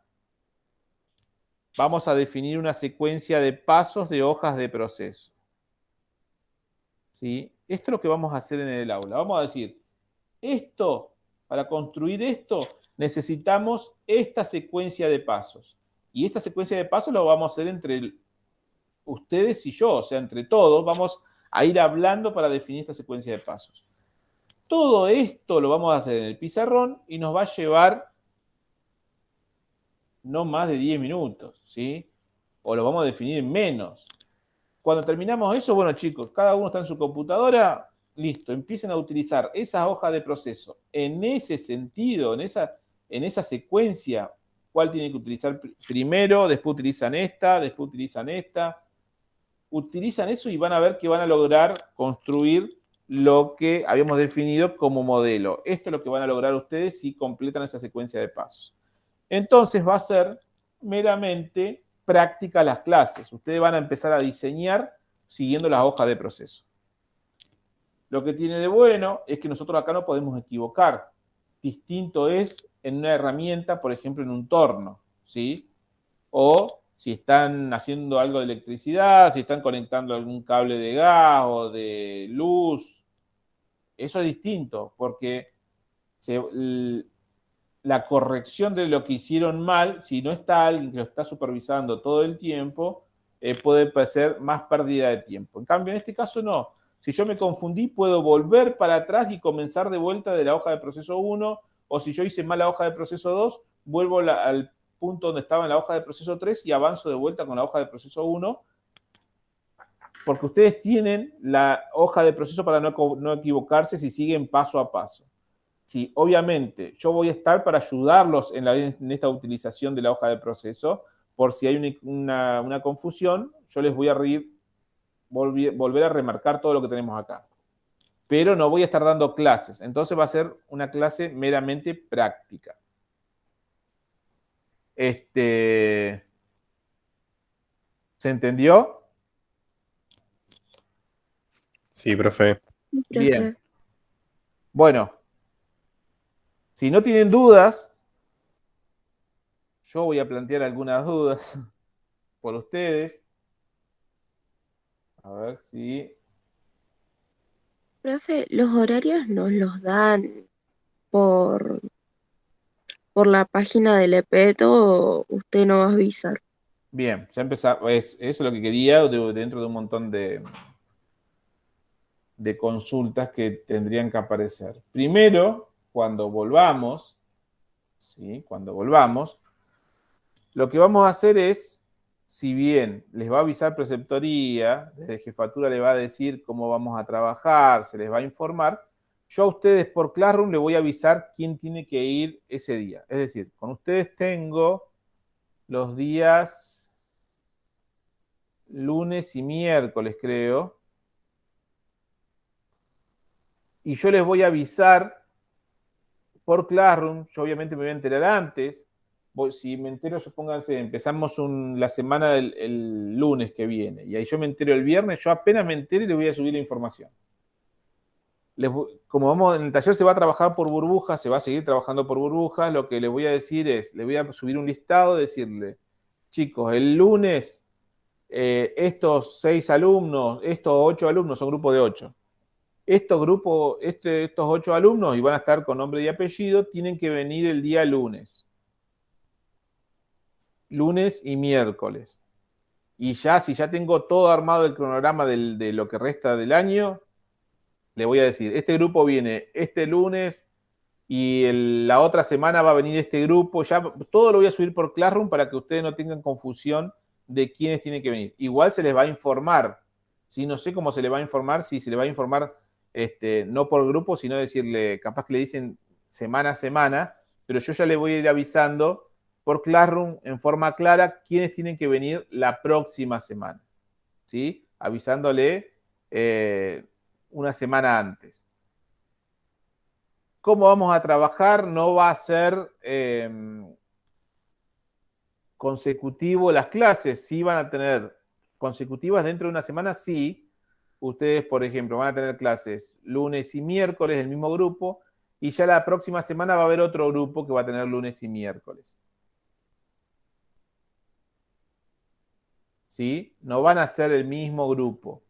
vamos a definir una secuencia de pasos de hojas de proceso. ¿Sí? Esto es lo que vamos a hacer en el aula. Vamos a decir, para construir esto, necesitamos esta secuencia de pasos. Y esta secuencia de pasos lo vamos a hacer entre ustedes y yo, o sea, entre todos, vamos a ir hablando para definir esta secuencia de pasos. Todo esto lo vamos a hacer en el pizarrón y nos va a llevar no más de 10 minutos, ¿sí? O lo vamos a definir en menos. Cuando terminamos eso, bueno, chicos, cada uno está en su computadora, listo, empiecen a utilizar esa hoja de proceso en ese sentido, en esa secuencia, cuál tienen que utilizar primero, después utilizan esta, utilizan eso y van a ver que van a lograr construir lo que habíamos definido como modelo. Esto es lo que van a lograr ustedes si completan esa secuencia de pasos. Entonces va a ser meramente práctica las clases. Ustedes van a empezar a diseñar siguiendo las hojas de proceso. Lo que tiene de bueno es que nosotros acá no podemos equivocar. Distinto es en una herramienta, por ejemplo, en un torno, ¿sí? O si están haciendo algo de electricidad, si están conectando algún cable de gas o de luz. Eso es distinto, porque la corrección de lo que hicieron mal, si no está alguien que lo está supervisando todo el tiempo, puede ser más pérdida de tiempo. En cambio, en este caso no. Si yo me confundí, puedo volver para atrás y comenzar de vuelta de la hoja de proceso 1, o si yo hice mal la hoja de proceso 2, vuelvo al punto donde estaba en la hoja de proceso 3 y avanzo de vuelta con la hoja de proceso 1, porque ustedes tienen la hoja de proceso para no equivocarse si siguen paso a paso. Sí, obviamente, yo voy a estar para ayudarlos en esta utilización de la hoja de proceso. Por si hay una confusión, yo les voy a volver a remarcar todo lo que tenemos acá. Pero no voy a estar dando clases. Entonces va a ser una clase meramente práctica. ¿Se entendió? Sí, profe. Bien. Bueno, si no tienen dudas, yo voy a plantear algunas dudas por ustedes. A ver si... Profe, ¿los horarios nos los dan por, por la página del EPETO o usted no va a avisar? Bien, ya empezamos. Eso es lo que quería dentro de un montón de consultas que tendrían que aparecer. Primero, cuando volvamos, ¿sí? Cuando volvamos, lo que vamos a hacer es, si bien les va a avisar preceptoría, desde jefatura le va a decir cómo vamos a trabajar, se les va a informar, yo a ustedes por Classroom le voy a avisar quién tiene que ir ese día. Es decir, con ustedes tengo los días lunes y miércoles, creo, y yo les voy a avisar por Classroom. Yo obviamente me voy a enterar antes. Si me entero, supónganse, empezamos la semana el lunes que viene, y ahí yo me entero el viernes, yo apenas me entere le voy a subir la información. Como vamos, en el taller se va a trabajar por burbujas, se va a seguir trabajando por burbujas, lo que les voy a decir es, les voy a subir un listado, decirle, chicos, el lunes estos 6 alumnos, estos 8 alumnos, son grupos de 8. Estos 8 alumnos, y van a estar con nombre y apellido, tienen que venir el día lunes. Lunes y miércoles. Y ya, si ya tengo todo armado el cronograma de lo que resta del año, le voy a decir, este grupo viene este lunes y la otra semana va a venir este grupo. Ya todo lo voy a subir por Classroom para que ustedes no tengan confusión de quiénes tienen que venir. Igual se les va a informar. ¿Sí? No sé cómo se les va a informar, si se les va a informar no por grupo, sino decirle, capaz que le dicen semana a semana, pero yo ya le voy a ir avisando por Classroom en forma clara quiénes tienen que venir la próxima semana, ¿sí? Avisándole una semana antes. ¿Cómo vamos a trabajar? No va a ser consecutivo las clases, sí van a tener consecutivas dentro de una semana, sí. Ustedes, por ejemplo, van a tener clases lunes y miércoles del mismo grupo, y ya la próxima semana va a haber otro grupo que va a tener lunes y miércoles. ¿Sí? No van a ser el mismo grupo.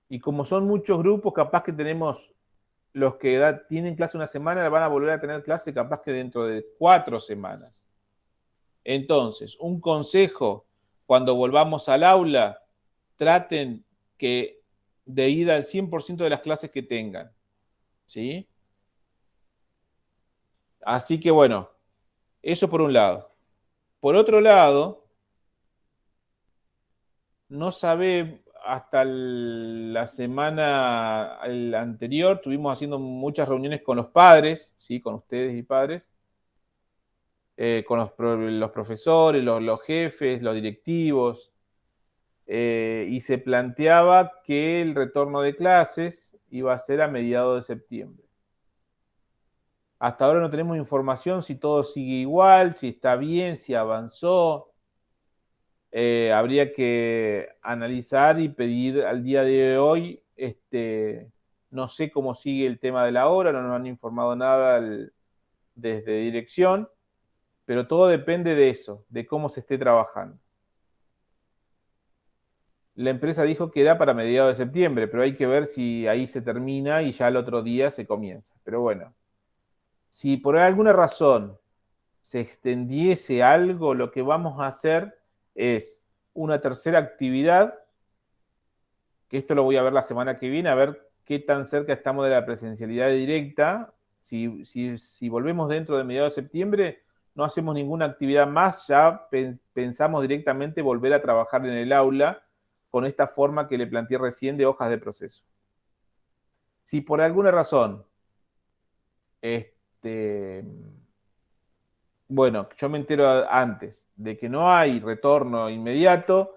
Y como son muchos grupos, capaz que tenemos los que tienen clase una semana, van a volver a tener clase capaz que dentro de 4 semanas. Entonces, un consejo, cuando volvamos al aula, traten de ir al 100% de las clases que tengan. ¿Sí? Así que bueno, eso por un lado. Por otro lado, no sabe, hasta la semana anterior estuvimos haciendo muchas reuniones con los padres, ¿sí? Con ustedes y padres, con los profesores, los jefes, los directivos, y se planteaba que el retorno de clases iba a ser a mediados de septiembre. Hasta ahora no tenemos información si todo sigue igual, si está bien, si avanzó. Habría que analizar y pedir al día de hoy, no sé cómo sigue el tema de la hora, no nos han informado nada desde dirección, pero todo depende de eso, de cómo se esté trabajando. La empresa dijo que era para mediados de septiembre, pero hay que ver si ahí se termina y ya el otro día se comienza. Pero bueno, si por alguna razón se extendiese algo, lo que vamos a hacer es una tercera actividad, que esto lo voy a ver la semana que viene, a ver qué tan cerca estamos de la presencialidad directa. Si volvemos dentro de mediados de septiembre, no hacemos ninguna actividad más, ya pensamos directamente volver a trabajar en el aula con esta forma que le planteé recién de hojas de proceso. Si por alguna razón, bueno, yo me entero antes de que no hay retorno inmediato,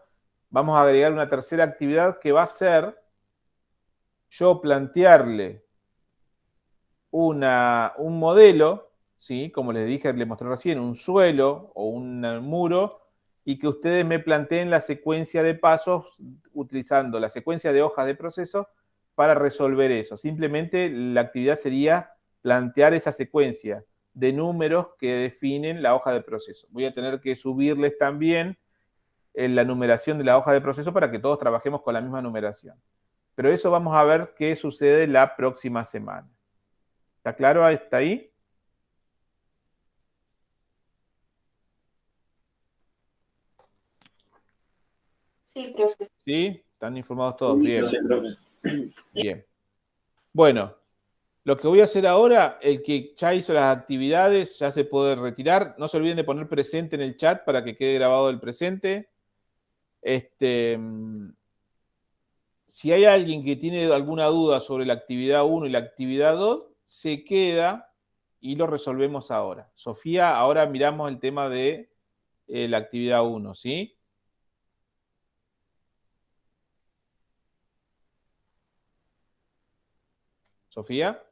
vamos a agregar una tercera actividad que va a ser yo plantearle un modelo, ¿sí? Como les dije, les mostré recién, un suelo o un muro, y que ustedes me planteen la secuencia de pasos utilizando la secuencia de hojas de proceso para resolver eso. Simplemente la actividad sería plantear esa secuencia de números que definen la hoja de proceso. Voy a tener que subirles también la numeración de la hoja de proceso para que todos trabajemos con la misma numeración. Pero eso vamos a ver qué sucede la próxima semana. ¿Está claro hasta ahí? Sí, profe. ¿Sí? ¿Están informados todos? Bien. Bien. Bueno, lo que voy a hacer ahora, el que ya hizo las actividades, ya se puede retirar. No se olviden de poner presente en el chat para que quede grabado el presente. Si hay alguien que tiene alguna duda sobre la actividad 1 y la actividad 2, se queda y lo resolvemos ahora. Sofía, ahora miramos el tema de la actividad 1, ¿sí? Sofía.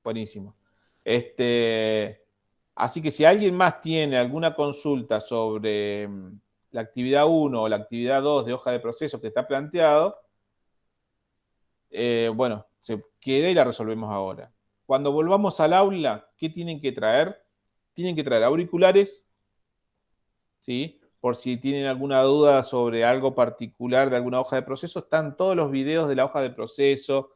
Buenísimo. Así que si alguien más tiene alguna consulta sobre la actividad 1 o la actividad 2 de hoja de proceso que está planteado, bueno, se queda y la resolvemos ahora. Cuando volvamos al aula, ¿qué tienen que traer? Tienen que traer auriculares, ¿sí? Por si tienen alguna duda sobre algo particular de alguna hoja de proceso, están todos los videos de la hoja de proceso,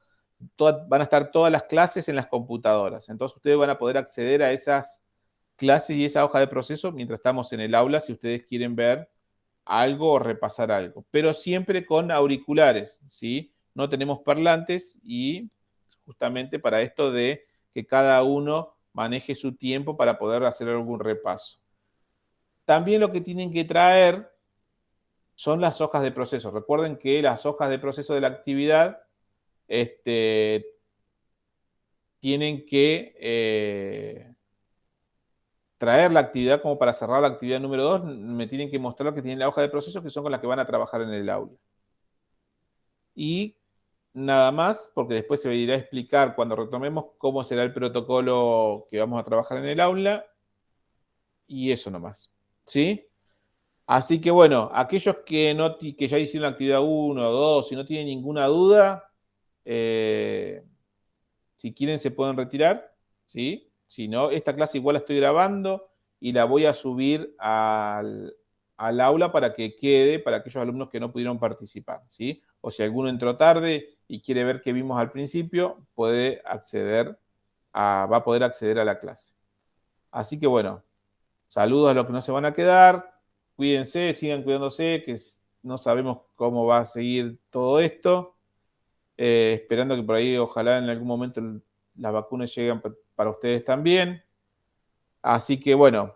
van a estar todas las clases en las computadoras. Entonces ustedes van a poder acceder a esas clases y esa hoja de proceso mientras estamos en el aula si ustedes quieren ver algo o repasar algo. Pero siempre con auriculares, ¿sí? No tenemos parlantes y justamente para esto de que cada uno maneje su tiempo para poder hacer algún repaso. También lo que tienen que traer son las hojas de proceso. Recuerden que las hojas de proceso de la actividad tienen que traer la actividad como para cerrar la actividad número 2. Me tienen que mostrar que tienen la hoja de proceso, que son con las que van a trabajar en el aula. Y nada más, porque después se irá a explicar cuando retomemos cómo será el protocolo que vamos a trabajar en el aula. Y eso nomás. ¿Sí? Así que bueno, aquellos que ya hicieron la actividad 1 o 2 y no tienen ninguna duda, si quieren se pueden retirar, ¿sí? Si no, esta clase igual la estoy grabando y la voy a subir al aula para que quede para aquellos alumnos que no pudieron participar, ¿sí? O si alguno entró tarde y quiere ver qué vimos al principio, va a poder acceder a la clase. Así que bueno, saludos a los que no se van a quedar, cuídense, sigan cuidándose, que no sabemos cómo va a seguir todo esto. Esperando que por ahí ojalá en algún momento las vacunas lleguen para ustedes también. Así que bueno,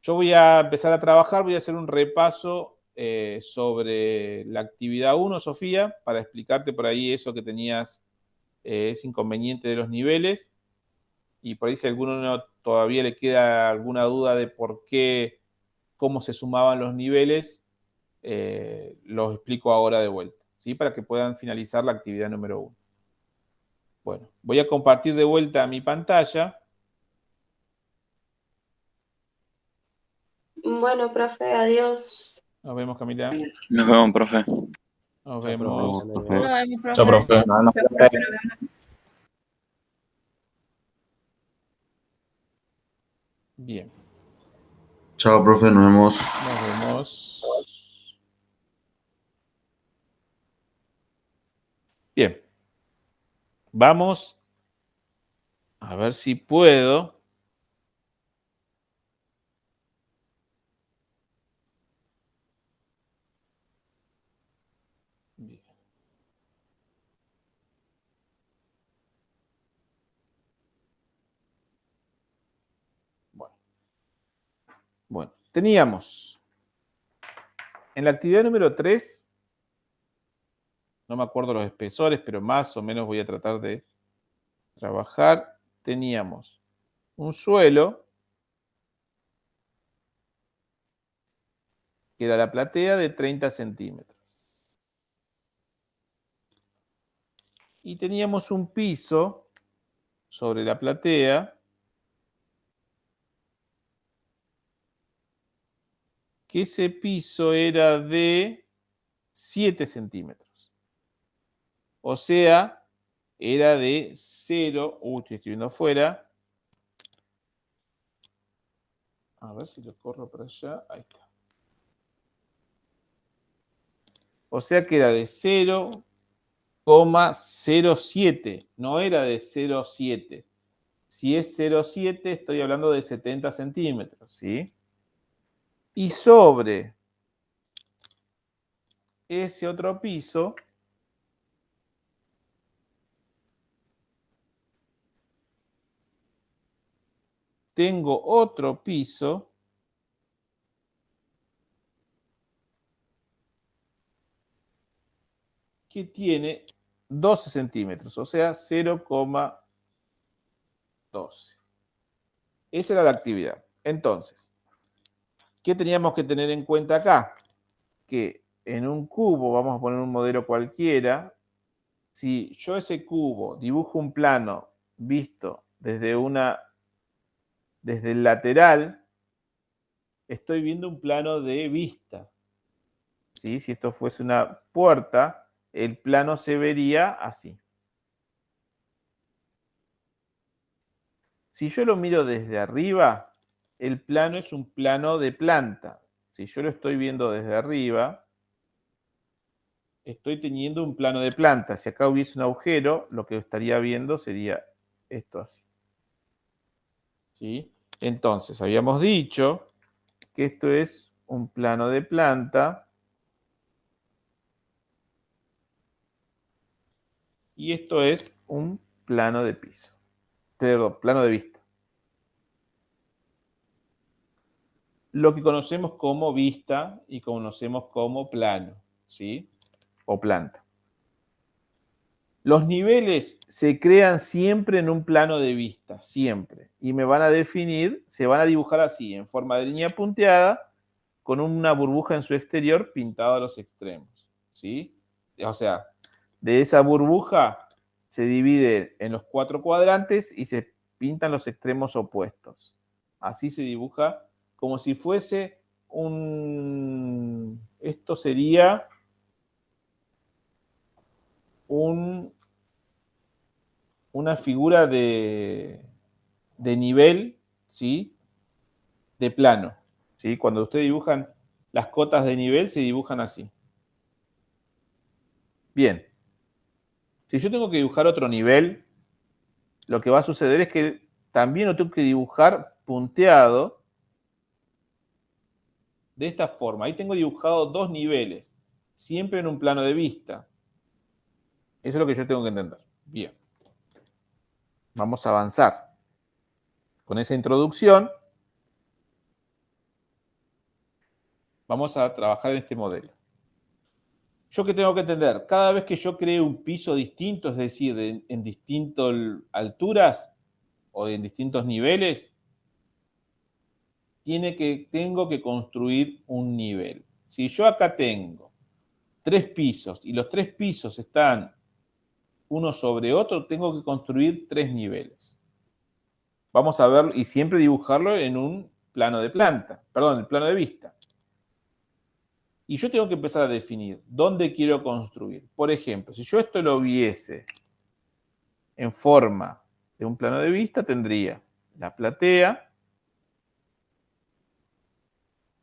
yo voy a empezar a trabajar, voy a hacer un repaso sobre la actividad 1, Sofía, para explicarte por ahí eso que tenías, ese inconveniente de los niveles. Y por ahí si a alguno todavía le queda alguna duda de por qué, cómo se sumaban los niveles, los explico ahora de vuelta, ¿sí? Para que puedan finalizar la actividad número 1. Bueno, voy a compartir de vuelta mi pantalla. Bueno, profe, adiós. Nos vemos, Camila. Nos vemos, profe. Nos Chao, vemos. profe. Nos vemos, profe. Chao, profe. Bien, Chao, profe, nos vemos. nos vemos. Bien. Vamos a ver si puedo. Bien. Bueno, teníamos en la actividad número 3, no me acuerdo los espesores, pero más o menos voy a tratar de trabajar. Teníamos un suelo, que era la platea, de 30 centímetros. Y teníamos un piso sobre la platea que ese piso era de 7 centímetros. O sea, era de 0. Estoy escribiendo afuera. A ver si lo corro para allá. Ahí está. O sea que era de 0,07. No era de 0,7. Si es 0,7, estoy hablando de 70 centímetros, ¿sí? Y sobre ese otro piso tengo otro piso que tiene 12 centímetros, o sea, 0,12. Esa era la actividad. Entonces, ¿qué teníamos que tener en cuenta acá? Que en un cubo, vamos a poner un modelo cualquiera, si yo ese cubo dibujo un plano visto desde el lateral, estoy viendo un plano de vista. ¿Sí? Si esto fuese una puerta, el plano se vería así. Si yo lo miro desde arriba, el plano es un plano de planta. Si yo lo estoy viendo desde arriba, estoy teniendo un plano de planta. Si acá hubiese un agujero, lo que estaría viendo sería esto así. ¿Sí? Entonces, habíamos dicho que esto es un plano de planta y esto es un plano de piso. Perdón, plano de vista. Lo que conocemos como vista y conocemos como plano, ¿sí? O planta. Los niveles se crean siempre en un plano de vista, siempre. Y me van a definir, se van a dibujar así, en forma de línea punteada, con una burbuja en su exterior pintada a los extremos, ¿sí? O sea, de esa burbuja se divide en los 4 cuadrantes y se pintan los extremos opuestos. Así se dibuja como si fuese esto sería una figura de nivel, ¿sí? De plano, ¿sí? Cuando ustedes dibujan las cotas de nivel, se dibujan así. Bien. Si yo tengo que dibujar otro nivel, lo que va a suceder es que también lo tengo que dibujar punteado de esta forma. Ahí tengo dibujado 2 niveles, siempre en un plano de vista. Eso es lo que yo tengo que entender. Bien. Vamos a avanzar. Con esa introducción, vamos a trabajar en este modelo. ¿Yo qué tengo que entender? Cada vez que yo cree un piso distinto, es decir, en distintas alturas o en distintos niveles, tengo que construir un nivel. Si yo acá tengo 3 pisos y los 3 pisos están uno sobre otro, tengo que construir 3 niveles. Vamos a ver y siempre dibujarlo en un plano de planta, perdón, el plano de vista. Y yo tengo que empezar a definir dónde quiero construir. Por ejemplo, si yo esto lo viese en forma de un plano de vista, tendría la platea,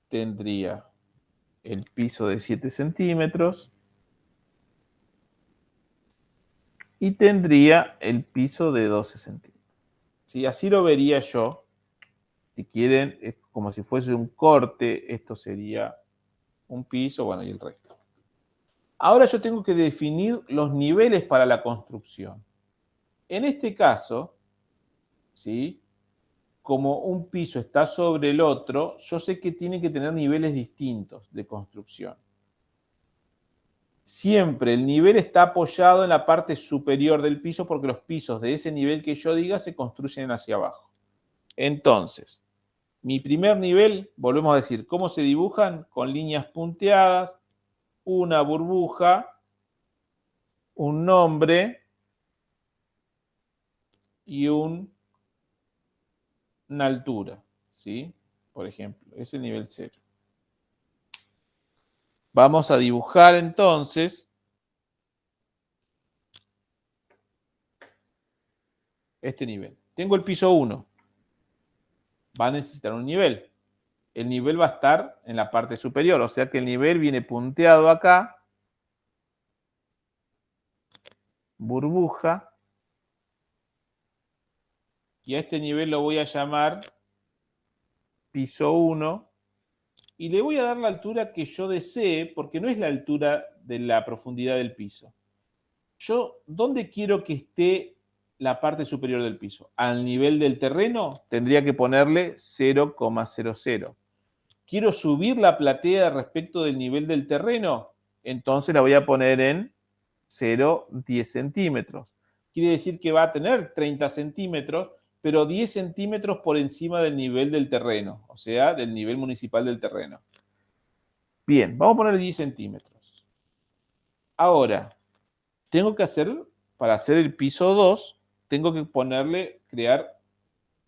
tendría el piso de 7 centímetros y tendría el piso de 12 centímetros. ¿Sí? Así lo vería yo. Si quieren, es como si fuese un corte, esto sería un piso, bueno, y el resto. Ahora yo tengo que definir los niveles para la construcción. En este caso, ¿sí? Como un piso está sobre el otro, yo sé que tiene que tener niveles distintos de construcción. Siempre el nivel está apoyado en la parte superior del piso porque los pisos de ese nivel que yo diga se construyen hacia abajo. Entonces, mi primer nivel, volvemos a decir, ¿cómo se dibujan? Con líneas punteadas, una burbuja, un nombre y una altura, ¿sí? Por ejemplo, ese es el nivel 0. Vamos a dibujar entonces este nivel. Tengo el piso 1. Va a necesitar un nivel. El nivel va a estar en la parte superior, o sea que el nivel viene punteado acá, burbuja, y a este nivel lo voy a llamar piso 1, y le voy a dar la altura que yo desee, porque no es la altura de la profundidad del piso. Yo, ¿dónde quiero que esté la parte superior del piso? Al nivel del terreno, tendría que ponerle 0,00. Quiero subir la platea respecto del nivel del terreno, entonces la voy a poner en 0,10 centímetros. Quiere decir que va a tener 30 centímetros, pero 10 centímetros por encima del nivel del terreno, o sea, del nivel municipal del terreno. Bien, vamos a poner 10 centímetros. Ahora, tengo que hacer, para hacer el piso 2, tengo que crear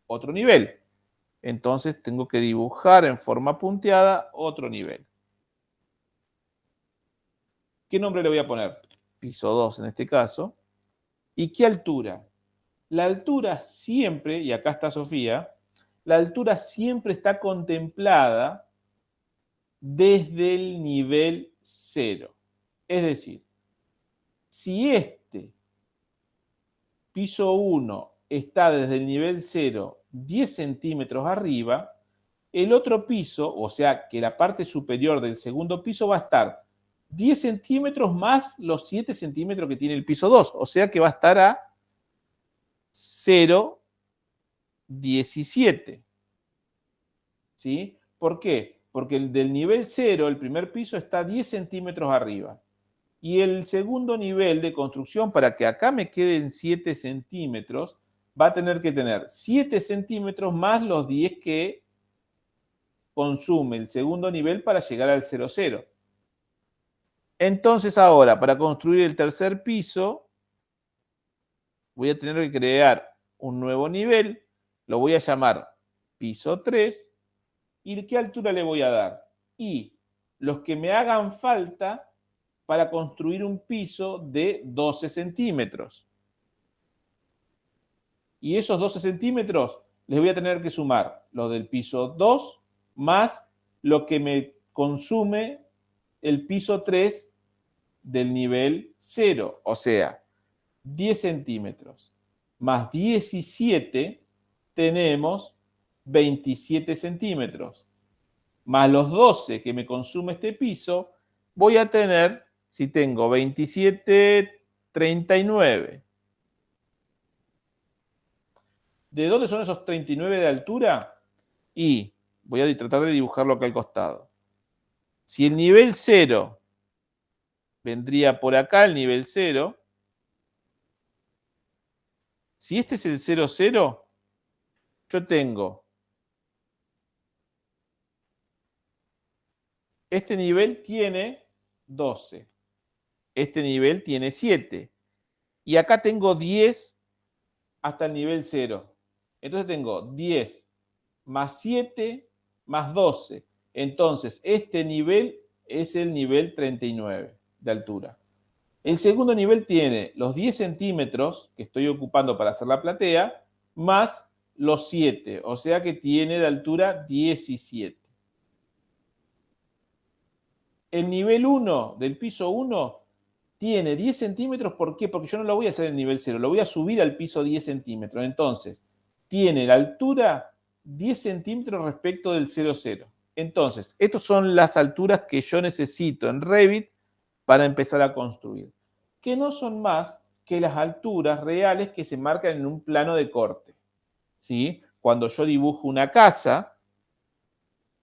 otro nivel. Entonces tengo que dibujar en forma punteada otro nivel. ¿Qué nombre le voy a poner? Piso 2 en este caso. ¿Y qué altura? La altura siempre, y acá está Sofía, la altura siempre está contemplada desde el nivel 0. Es decir, si este piso 1 está desde el nivel 0 10 centímetros arriba, el otro piso, o sea que la parte superior del segundo piso va a estar 10 centímetros más los 7 centímetros que tiene el piso 2, o sea que va a estar a 0,17. ¿Sí? ¿Por qué? Porque del nivel 0, el primer piso, está 10 centímetros arriba. Y el segundo nivel de construcción, para que acá me queden 7 centímetros, va a tener que tener 7 centímetros más los 10 que consume el segundo nivel para llegar al 0,0. Entonces ahora, para construir el tercer piso, voy a tener que crear un nuevo nivel, lo voy a llamar piso 3, ¿y qué altura le voy a dar? Y los que me hagan falta para construir un piso de 12 centímetros. Y esos 12 centímetros les voy a tener que sumar lo del piso 2 más lo que me consume el piso 3 del nivel 0, o sea, 10 centímetros más 17 tenemos 27 centímetros. Más los 12 que me consume este piso, voy a tener, si tengo 27, 39. ¿De dónde son esos 39 de altura? Y voy a tratar de dibujarlo acá al costado. Si el nivel 0 vendría por acá, el nivel 0. Si este es el 0, 0, yo tengo este nivel tiene 12. Este nivel tiene 7. Y acá tengo 10 hasta el nivel 0. Entonces tengo 10 más 7 más 12. Entonces, este nivel es el nivel 39 de altura. El segundo nivel tiene los 10 centímetros que estoy ocupando para hacer la platea, más los 7, o sea que tiene de altura 17. El nivel 1 del piso 1 tiene 10 centímetros, ¿por qué? Porque yo no lo voy a hacer en el nivel 0, lo voy a subir al piso 10 centímetros. Entonces, tiene la altura 10 centímetros respecto del 0, 0. Entonces, estas son las alturas que yo necesito en Revit para empezar a construir, que no son más que las alturas reales que se marcan en un plano de corte. ¿Sí? Cuando yo dibujo una casa,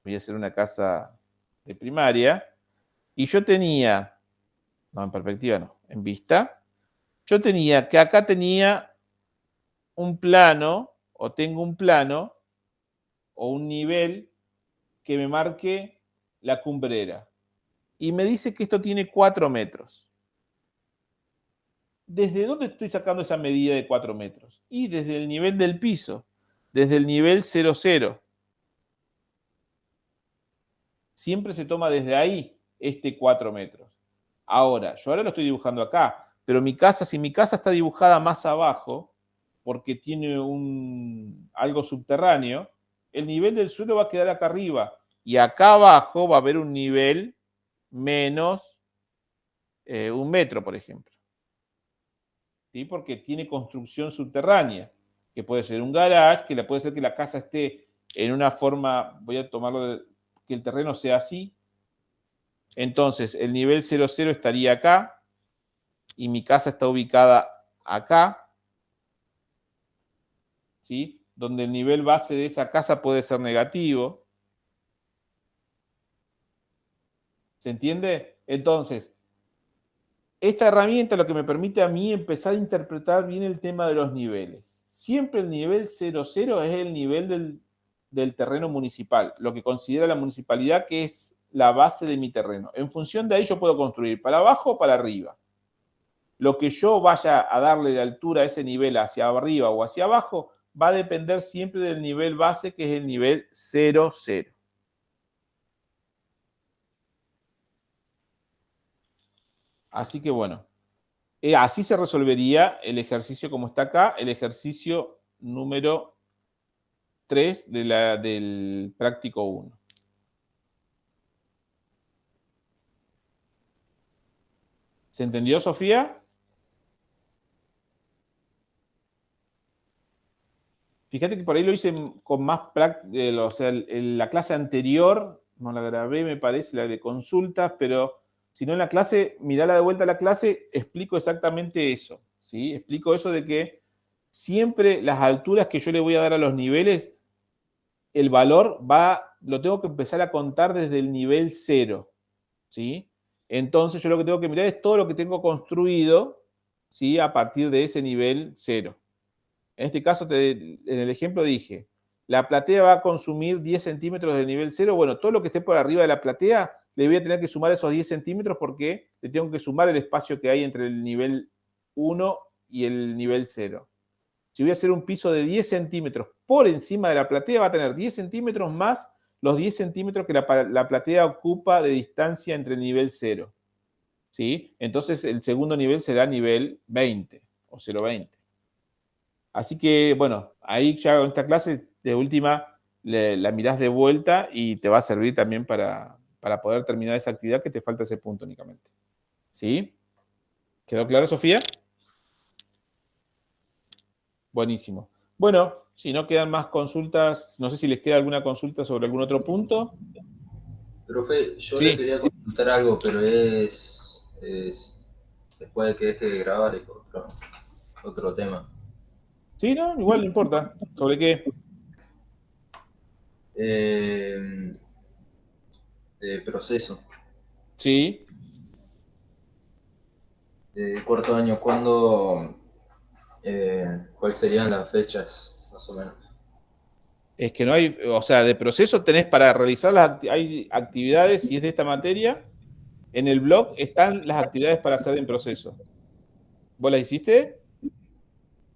voy a hacer una casa de primaria, y yo tenía, no, en perspectiva no, en vista, yo tenía que acá tenía un plano, o tengo un plano, o un nivel que me marque la cumbrera. Y me dice que esto tiene 4 metros. ¿Desde dónde estoy sacando esa medida de 4 metros? Y desde el nivel del piso, desde el nivel 0, 0. Siempre se toma desde ahí este 4 metros. Ahora, yo ahora lo estoy dibujando acá, pero mi casa, si mi casa está dibujada más abajo, porque tiene algo subterráneo, el nivel del suelo va a quedar acá arriba. Y acá abajo va a haber un nivel menos 1 metro, por ejemplo. ¿Sí? Porque tiene construcción subterránea, que puede ser un garage, que puede ser que la casa esté en una forma, voy a tomarlo, que el terreno sea así. Entonces, el nivel 00 estaría acá, y mi casa está ubicada acá, ¿sí? Donde el nivel base de esa casa puede ser negativo. ¿Se entiende? Entonces, esta herramienta lo que me permite a mí empezar a interpretar bien el tema de los niveles. Siempre el nivel 00 es el nivel del terreno municipal, lo que considera la municipalidad que es la base de mi terreno. En función de ahí yo puedo construir para abajo o para arriba. Lo que yo vaya a darle de altura a ese nivel hacia arriba o hacia abajo va a depender siempre del nivel base, que es el nivel 00. Así que bueno, así se resolvería el ejercicio como está acá, el ejercicio número 3 del práctico 1. ¿Se entendió, Sofía? Fíjate que por ahí lo hice con más práctica, o sea, la clase anterior, no la grabé, me parece, la de consultas, pero si no en la clase, mirala de vuelta a la clase, explico exactamente eso, ¿sí? Explico eso de que siempre las alturas que yo le voy a dar a los niveles, el valor lo tengo que empezar a contar desde el nivel 0, ¿sí? Entonces yo lo que tengo que mirar es todo lo que tengo construido, ¿sí? A partir de ese nivel 0. En este caso, en el ejemplo dije, la platea va a consumir 10 centímetros del nivel 0. Bueno, todo lo que esté por arriba de la platea, le voy a tener que sumar esos 10 centímetros porque le tengo que sumar el espacio que hay entre el nivel 1 y el nivel 0. Si voy a hacer un piso de 10 centímetros por encima de la platea, va a tener 10 centímetros más los 10 centímetros que la platea ocupa de distancia entre el nivel 0. ¿Sí? Entonces, el segundo nivel será nivel 20 o 0,20. Así que, bueno, ahí ya en esta clase, de última, la mirás de vuelta y te va a servir también para poder terminar esa actividad, que te falta ese punto únicamente. ¿Sí? ¿Quedó claro, Sofía? Buenísimo. Bueno, si no quedan más consultas, no sé si les queda alguna consulta sobre algún otro punto. Profe, yo Sí. le quería consultar algo, pero es después de que deje de grabar es otro tema. Sí, no, igual no importa. ¿Sobre qué? De proceso. Sí. De cuarto año, ¿cuándo? ¿Cuáles serían las fechas, más o menos? Es que no hay, o sea, de proceso tenés para realizar hay actividades, si es de esta materia, en el blog están las actividades para hacer en proceso. ¿Vos las hiciste?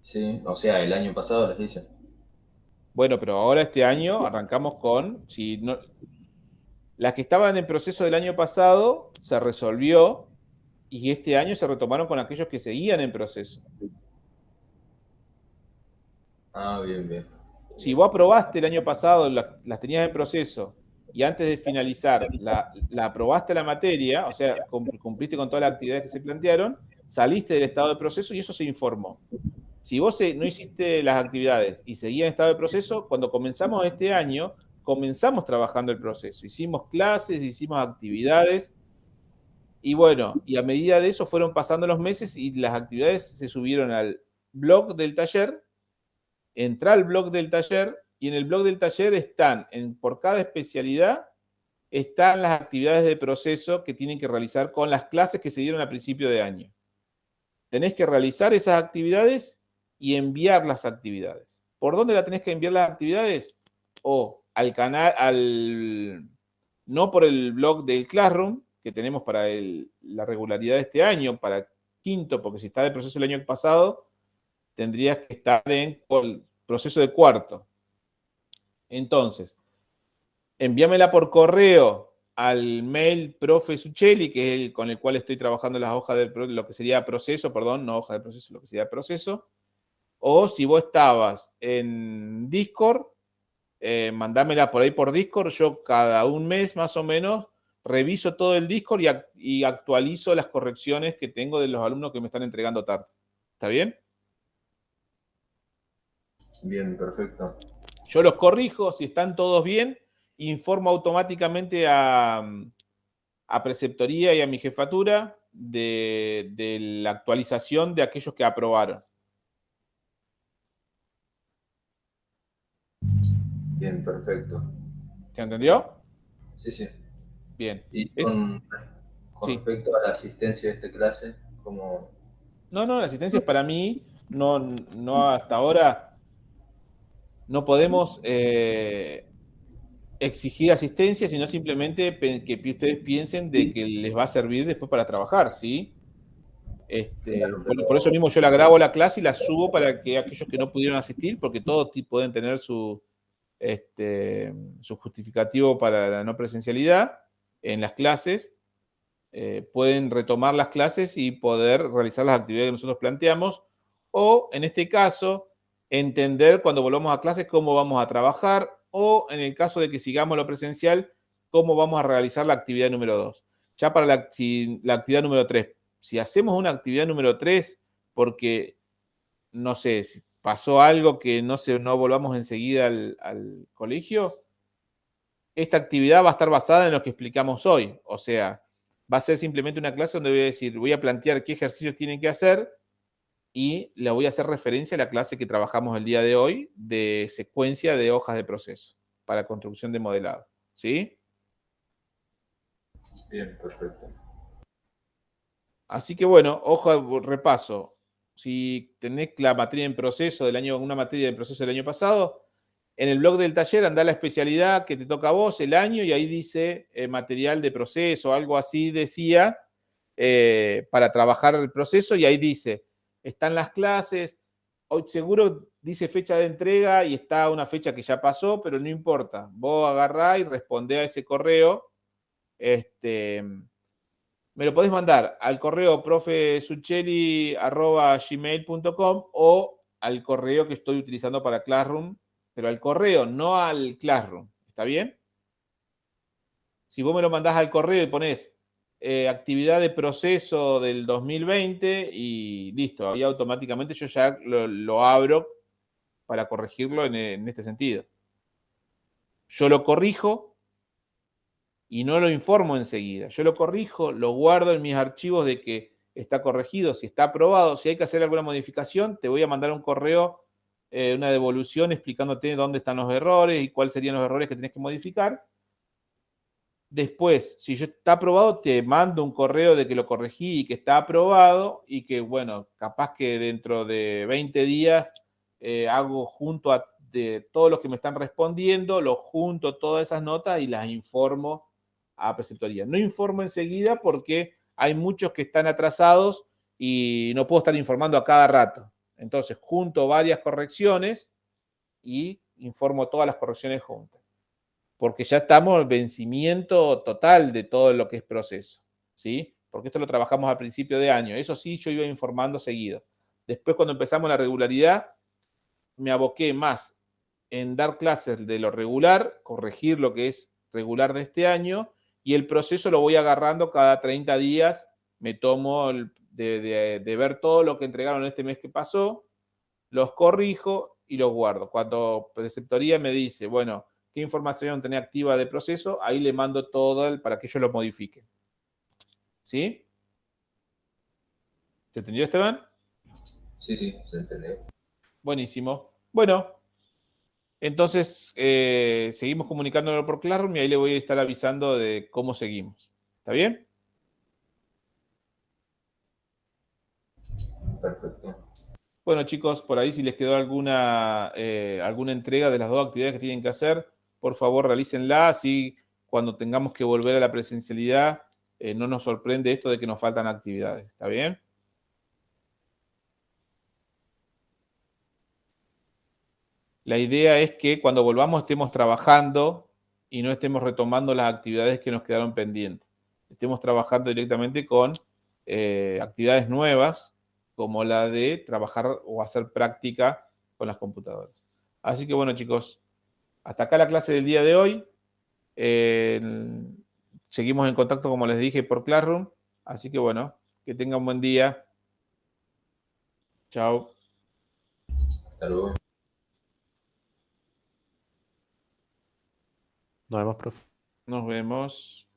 Sí, o sea, el año pasado les hice. Bueno, pero ahora este año arrancamos con, las que estaban en proceso del año pasado se resolvió y este año se retomaron con aquellos que seguían en proceso. Ah, bien, bien. Si vos aprobaste el año pasado, las tenías en proceso, y antes de finalizar la aprobaste la materia, o sea, cumpliste con todas las actividades que se plantearon, saliste del estado de proceso y eso se informó. Si vos no hiciste las actividades y seguías en estado de proceso, cuando comenzamos este año, comenzamos trabajando el proceso. Hicimos clases, hicimos actividades, y bueno, y a medida de eso fueron pasando los meses y las actividades se subieron al blog del taller. Entra al blog del taller y en el blog del taller están, por cada especialidad, están las actividades de proceso que tienen que realizar con las clases que se dieron a principio de año. Tenés que realizar esas actividades y enviar las actividades. ¿Por dónde la tenés que enviar las actividades? O al canal, no por el blog del Classroom, que tenemos para la regularidad de este año, para quinto, porque si está de proceso el año pasado, tendrías que estar en el proceso de cuarto. Entonces, envíamela por correo al mail profe Sucheli, que es el con el cual estoy trabajando las hojas de lo que sería proceso, perdón, no hoja de proceso, lo que sería proceso. O si vos estabas en Discord, mandámela por ahí por Discord. Yo cada un mes más o menos reviso todo el Discord y actualizo las correcciones que tengo de los alumnos que me están entregando tarde. ¿Está bien? Bien, perfecto. Yo los corrijo, si están todos bien, informo automáticamente a preceptoría y a mi jefatura de la actualización de aquellos que aprobaron. Bien, perfecto. ¿Se entendió? Sí, sí. Bien. Y con Sí. respecto a la asistencia de esta clase, como... No, la asistencia es para mí, no hasta ahora no podemos exigir asistencia, sino simplemente que ustedes piensen de que les va a servir después para trabajar, ¿sí? Claro, pero- Por eso mismo yo la grabo la clase y la subo para que aquellos que no pudieron asistir, porque todos pueden tener su justificativo para la no presencialidad en las clases, pueden retomar las clases y poder realizar las actividades que nosotros planteamos, o en este caso, entender cuando volvamos a clases cómo vamos a trabajar, o en el caso de que sigamos lo presencial, cómo vamos a realizar la actividad número 2. Ya para la actividad número 3, si hacemos una actividad número 3 porque, no sé, si pasó algo que no volvamos enseguida al colegio, esta actividad va a estar basada en lo que explicamos hoy. O sea, va a ser simplemente una clase donde voy a decir, voy a plantear qué ejercicios tienen que hacer y le voy a hacer referencia a la clase que trabajamos el día de hoy de secuencia de hojas de proceso para construcción de modelado. ¿Sí? Bien, perfecto. Así que bueno, hoja de repaso. Si tenés la materia en proceso una materia de proceso del año pasado, en el blog del taller anda la especialidad que te toca a vos, el año, y ahí dice material de proceso, algo así decía, para trabajar el proceso, y ahí dice, están las clases, hoy seguro dice fecha de entrega y está una fecha que ya pasó, pero no importa, vos agarrá y respondé a ese correo, me lo podés mandar al correo profesuchelli@gmail.com o al correo que estoy utilizando para Classroom, pero al correo, no al Classroom. ¿Está bien? Si vos me lo mandás al correo y ponés actividad de proceso del 2020 y listo, ahí automáticamente yo ya lo abro para corregirlo en este sentido. Yo lo corrijo y no lo informo enseguida. Yo lo corrijo, lo guardo en mis archivos de que está corregido, si está aprobado, si hay que hacer alguna modificación, te voy a mandar un correo, una devolución explicándote dónde están los errores y cuáles serían los errores que tenés que modificar. Después, si está aprobado, te mando un correo de que lo corregí y que está aprobado y que, bueno, capaz que dentro de 20 días hago junto de todos los que me están respondiendo, los junto todas esas notas y las informo a preceptoría. No informo enseguida porque hay muchos que están atrasados y no puedo estar informando a cada rato. Entonces, junto varias correcciones y informo todas las correcciones juntas. Porque ya estamos en vencimiento total de todo lo que es proceso, ¿sí? Porque esto lo trabajamos al principio de año. Eso sí, yo iba informando seguido. Después, cuando empezamos la regularidad, me aboqué más en dar clases de lo regular, corregir lo que es regular de este año, y el proceso lo voy agarrando cada 30 días. Me tomo de ver todo lo que entregaron este mes que pasó, los corrijo y los guardo. Cuando preceptoría me dice, bueno, qué información tenés activa de proceso, ahí le mando todo para que ellos lo modifiquen. ¿Sí? ¿Se entendió, Esteban? Sí, sí, se entendió. Buenísimo. Bueno, entonces seguimos comunicándolo por Classroom y ahí le voy a estar avisando de cómo seguimos. ¿Está bien? Perfecto. Bueno, chicos, por ahí si les quedó alguna entrega de las dos actividades que tienen que hacer, por favor realícenla, así cuando tengamos que volver a la presencialidad no nos sorprende esto de que nos faltan actividades. ¿Está bien? La idea es que cuando volvamos estemos trabajando y no estemos retomando las actividades que nos quedaron pendientes. Estemos trabajando directamente con actividades nuevas, como la de trabajar o hacer práctica con las computadoras. Así que bueno, chicos, hasta acá la clase del día de hoy. Seguimos en contacto, como les dije, por Classroom. Así que bueno, que tengan un buen día. Chao. Hasta luego. Nos vemos, profe. Nos vemos.